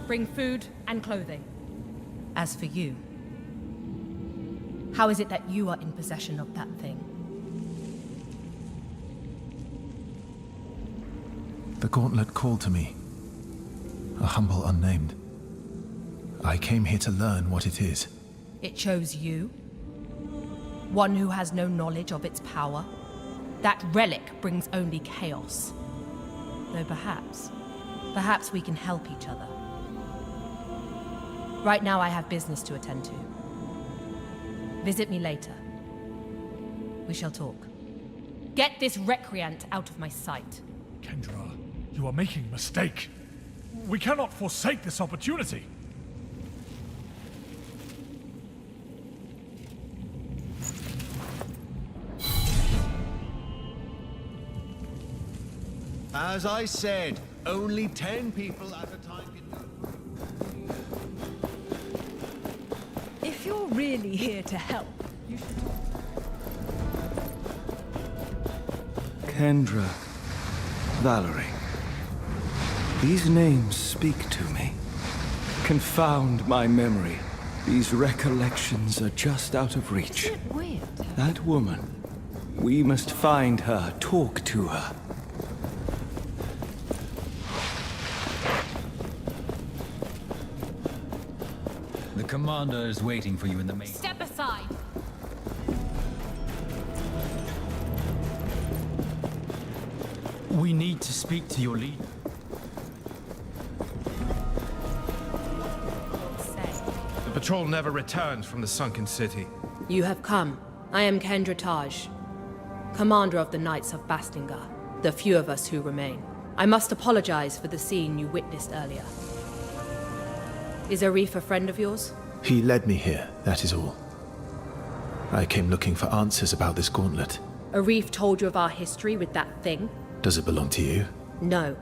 Bring food and clothing. As for you, how is it that you are in possession of that thing? The gauntlet called to me. A humble unnamed. I came here to learn what it is. It chose you? One who has no knowledge of its power? That relic brings only chaos. Though perhaps we can help each other. Right now I have business to attend to. Visit me later. We shall talk. Get this recreant out of my sight. Kendra, you are making a mistake. We cannot forsake this opportunity. As I said, only 10 people at a time can go. If you're really here to help, you should... Kendra, Valerie. These names speak to me. Confound my memory. These recollections are just out of reach. Isn't it weird? That woman. We must find her, talk to her. The commander is waiting for you in the main... Step aside! We need to speak to your leader. The patrol never returned from the sunken city. You have come. I am Kendra Taj, commander of the Knights of Bastingar, the few of us who remain. I must apologize for the scene you witnessed earlier. Is Arif a friend of yours? He led me here, that is all. I came looking for answers about this gauntlet. Arif told you of our history with that thing? Does it belong to you? No.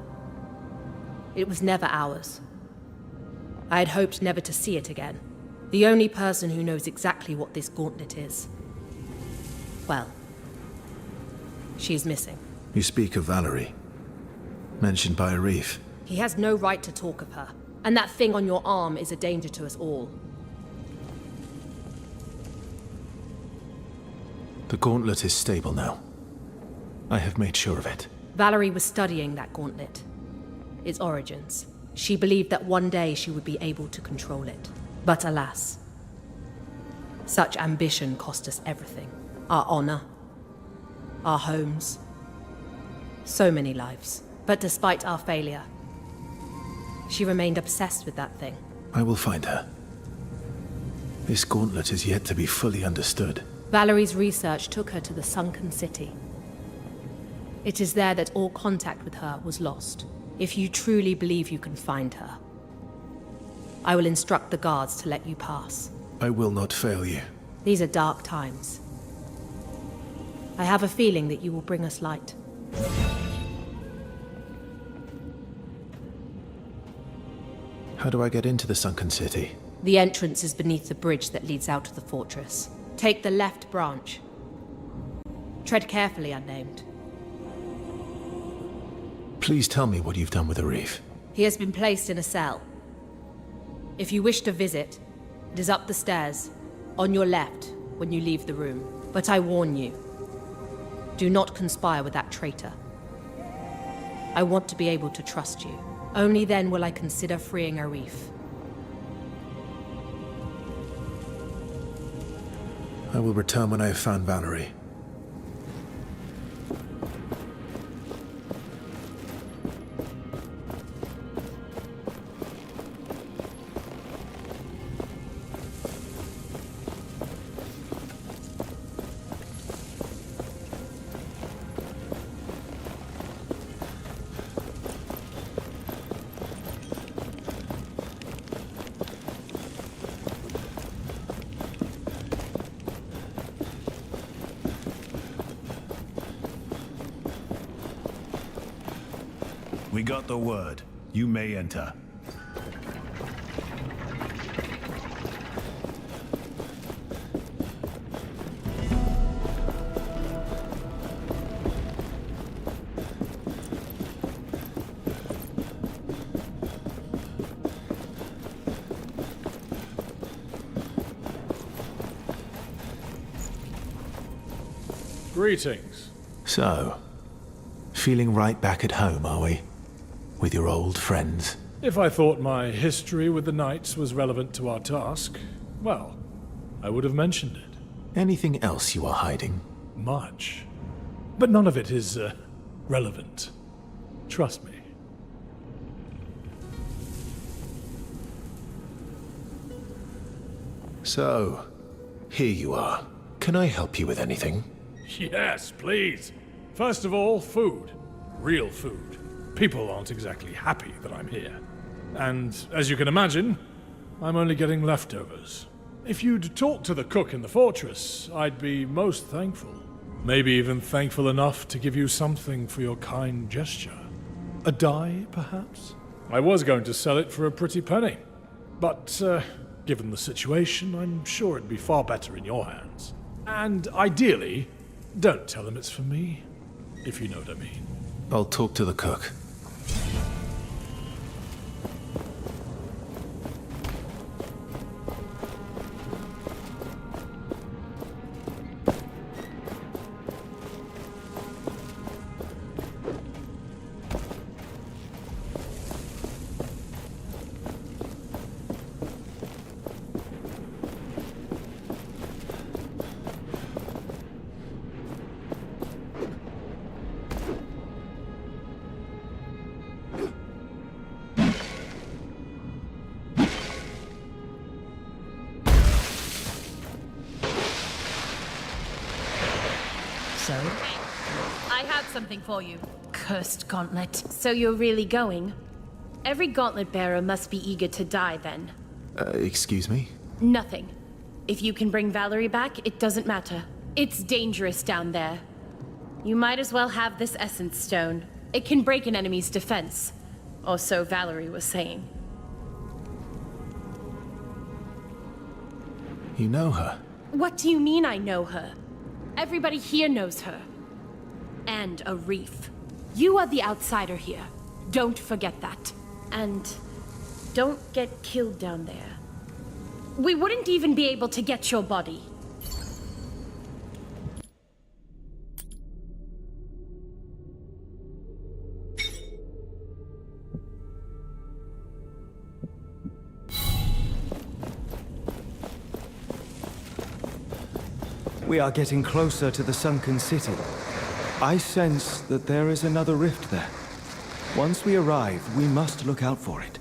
It was never ours. I had hoped never to see it again. The only person who knows exactly what this gauntlet is. Well, she is missing. You speak of Valerie. Mentioned by Arif. He has no right to talk of her. And that thing on your arm is a danger to us all. The gauntlet is stable now. I have made sure of it. Valerie was studying that gauntlet. Its origins. She believed that one day she would be able to control it. But alas, such ambition cost us everything. Our honor, our homes, so many lives. But despite our failure, she remained obsessed with that thing. I will find her. This gauntlet is yet to be fully understood. Valerie's research took her to the sunken city. It is there that all contact with her was lost. If you truly believe you can find her, I will instruct the guards to let you pass. I will not fail you. These are dark times. I have a feeling that you will bring us light. How do I get into the sunken city? The entrance is beneath the bridge that leads out to the fortress. Take the left branch, Tread carefully, Unnamed. Please tell me what you've done with Arif. He has been placed in a cell. If you wish to visit, it is up the stairs, on your left, when you leave the room. But I warn you, do not conspire with that traitor. I want to be able to trust you. Only then will I consider freeing Arif. I will return when I have found Valerie. We got the word. You may enter. Greetings. So, feeling right back at home, are we? With your old friends? If I thought my history with the Knights was relevant to our task, well, I would have mentioned it. Anything else you are hiding? Much. But none of it is, relevant. Trust me. So, here you are. Can I help you with anything? Yes, please. First of all, food. Real food. People aren't exactly happy that I'm here. And, as you can imagine, I'm only getting leftovers. If you'd talk to the cook in the fortress, I'd be most thankful. Maybe even thankful enough to give you something for your kind gesture. A dye, perhaps? I was going to sell it for a pretty penny. But, given the situation, I'm sure it'd be far better in your hands. And, ideally, don't tell him it's for me, if you know what I mean. I'll talk to the cook. So? I have something for you. Cursed gauntlet. So you're really going? Every gauntlet bearer must be eager to die, then. Excuse me? Nothing. If you can bring Valerie back, it doesn't matter. It's dangerous down there. You might as well have this Essence Stone. It can break an enemy's defense. Or so Valerie was saying. You know her? What do you mean I know her? Everybody here knows her. And Arif. You are the outsider here. Don't forget that. And don't get killed down there. We wouldn't even be able to get your body. We are getting closer to the sunken city. I sense that there is another rift there. Once we arrive, we must look out for it.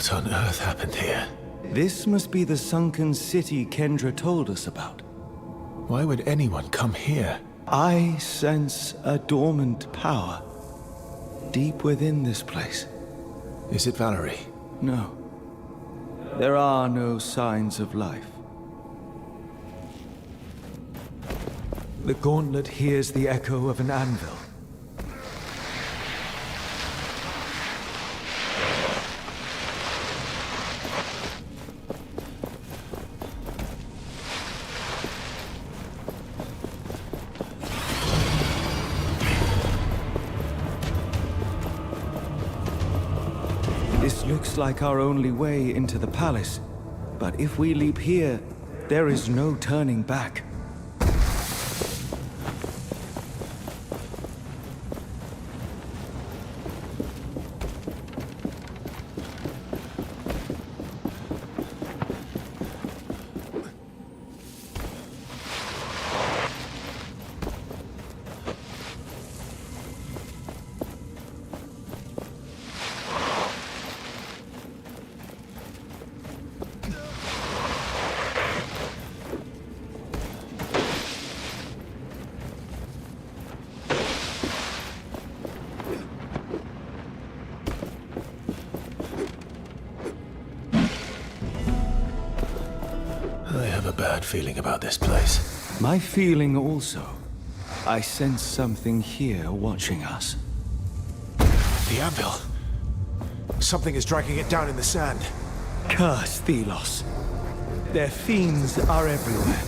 What on earth happened here? This must be the sunken city Kendra told us about. Why would anyone come here? I sense a dormant power deep within this place. Is it Valerie? No. There are no signs of life. The gauntlet hears the echo of an anvil. This looks like our only way into the palace, but if we leap here, there is no turning back. I have a bad feeling about this place. My feeling also. I sense something here watching us. The anvil. Something is dragging it down in the sand. Curse Thelos. Their fiends are everywhere.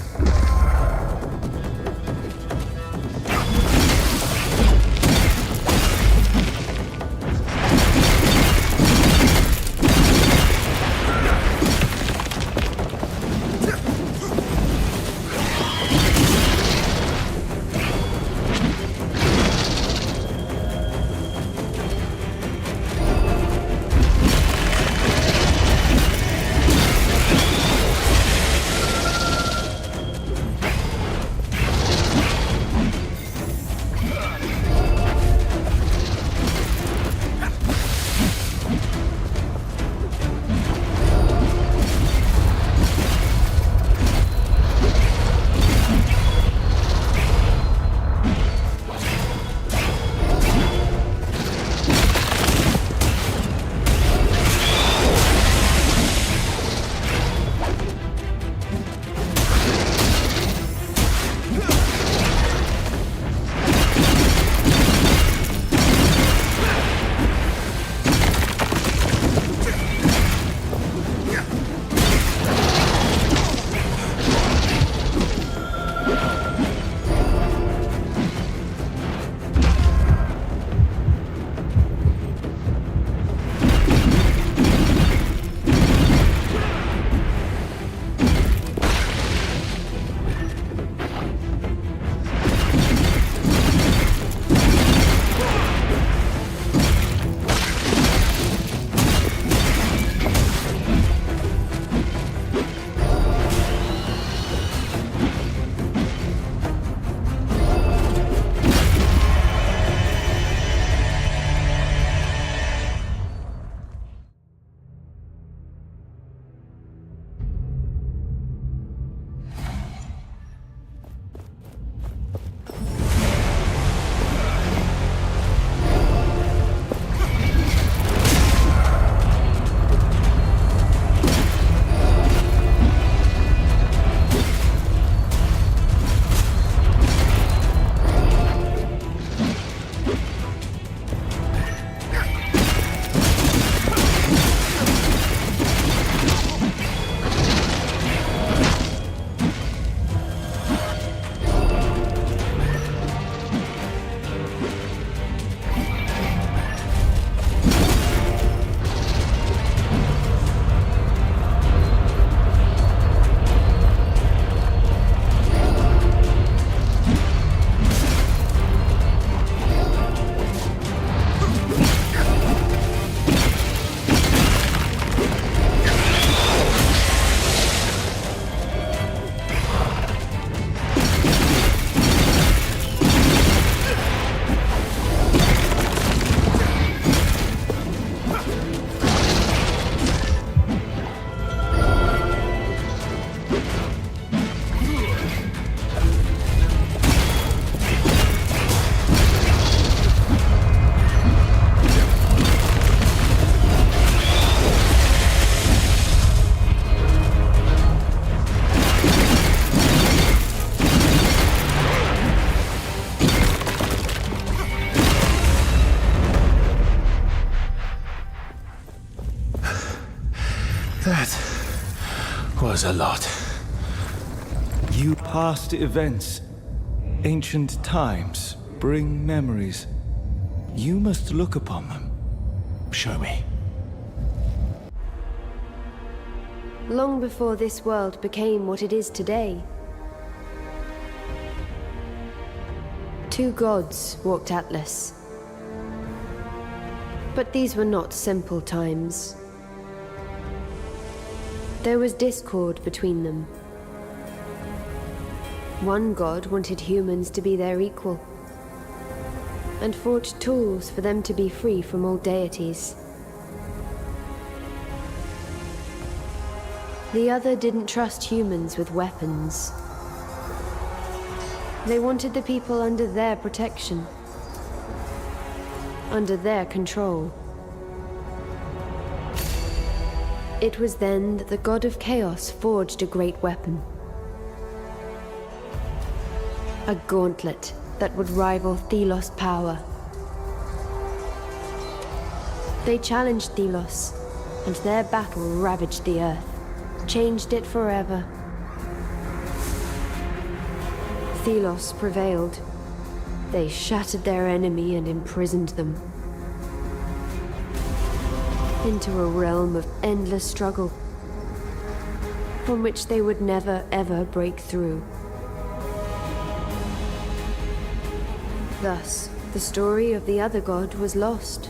was a lot. You past events, ancient times, bring memories. You must look upon them. Show me. Long before this world became what it is today, two gods walked Atlas. But these were not simple times. There was discord between them. One god wanted humans to be their equal, and forged tools for them to be free from all deities. The other didn't trust humans with weapons. They wanted the people under their protection, under their control. It was then that the god of chaos forged a great weapon. A gauntlet that would rival Thelos' power. They challenged Thelos, and their battle ravaged the earth, changed it forever. Thelos prevailed. They shattered their enemy and imprisoned them into a realm of endless struggle, from which they would never ever break through. Thus, the story of the other god was lost.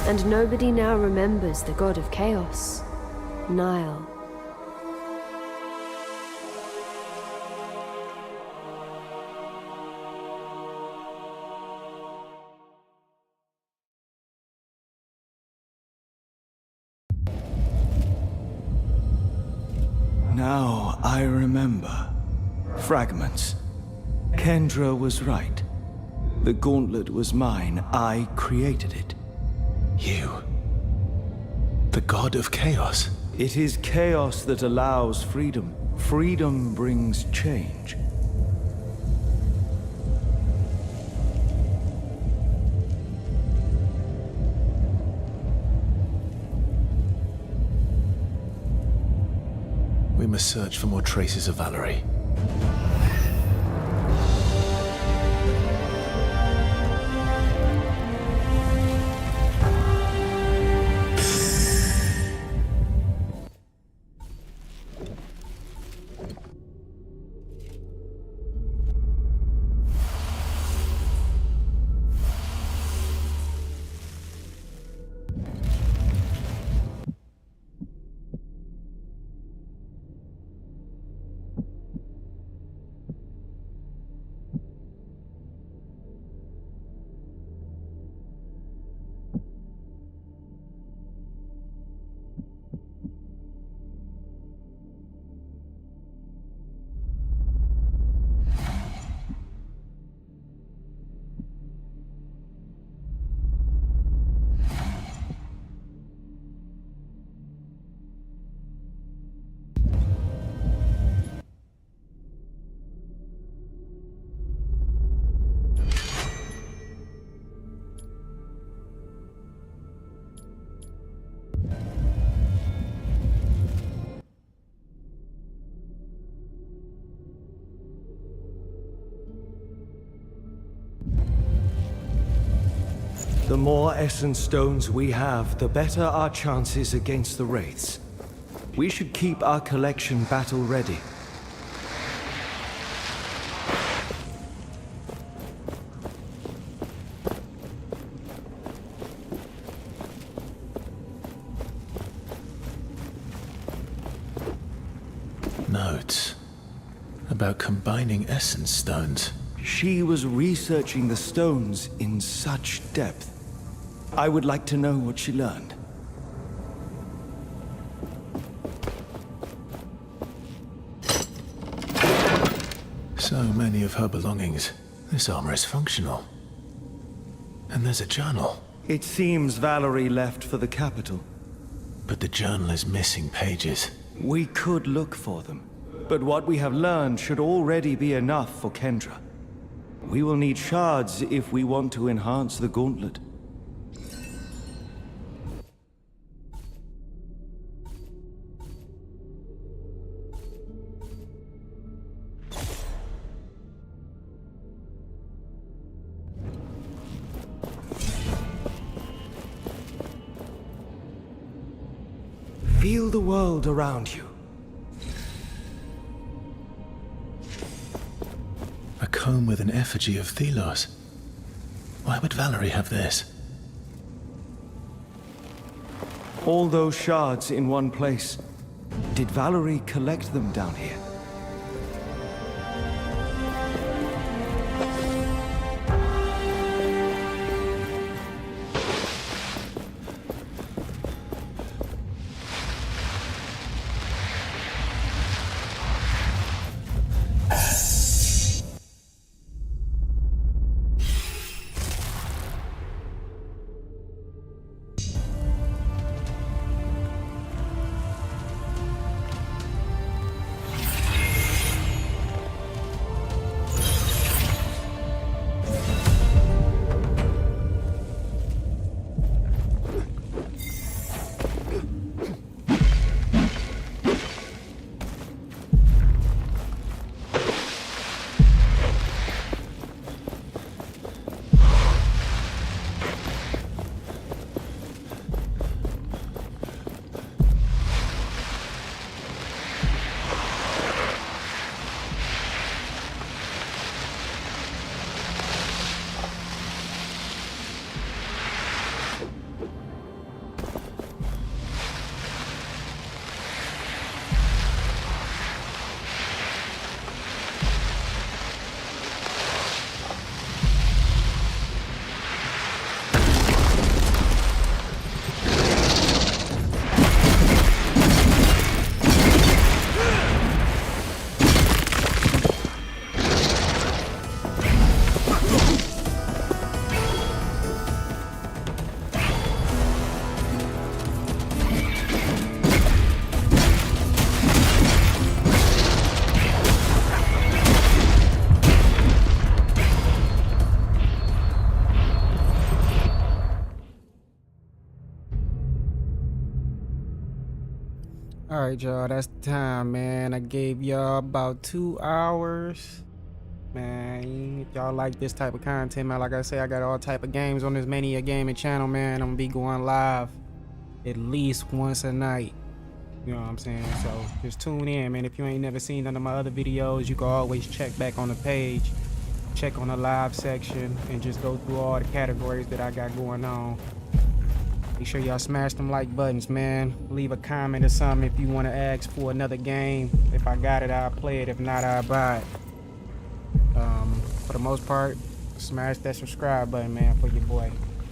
And nobody now remembers the god of chaos, Nile. Now I remember. Fragments. Kendra was right. The gauntlet was mine. I created it. You? The god of chaos? It is chaos that allows freedom. Freedom brings change. We must search for more traces of Valerie. The more Essence Stones we have, the better our chances against the Wraiths. We should keep our collection battle ready. Notes about combining Essence Stones. She was researching the stones in such depth. I would like to know what she learned. So many of her belongings. This armor is functional. And there's a journal. It seems Valerie left for the capital. But the journal is missing pages. We could look for them. But what we have learned should already be enough for Kendra. We will need shards if we want to enhance the gauntlet. Feel the world around you. A comb with an effigy of Thelos. Why would Valerie have this? All those shards in one place. Did Valerie collect them down here? Alright, y'all, that's the time, man. I gave y'all about 2 hours. Man, if y'all like this type of content, man, like I say, I got all type of games on this Mania Gaming channel, man. I'm gonna be going live at least once a night. You know what I'm saying? So just tune in, man. If you ain't never seen none of my other videos, you can always check back on the page, check on the live section, and just go through all the categories that I got going on. Make sure y'all smash them like buttons, man. Leave a comment or something if you want to ask for another game. If I got it, I'll play it. If not, I'll buy it. For the most part, smash that subscribe button, man, for your boy.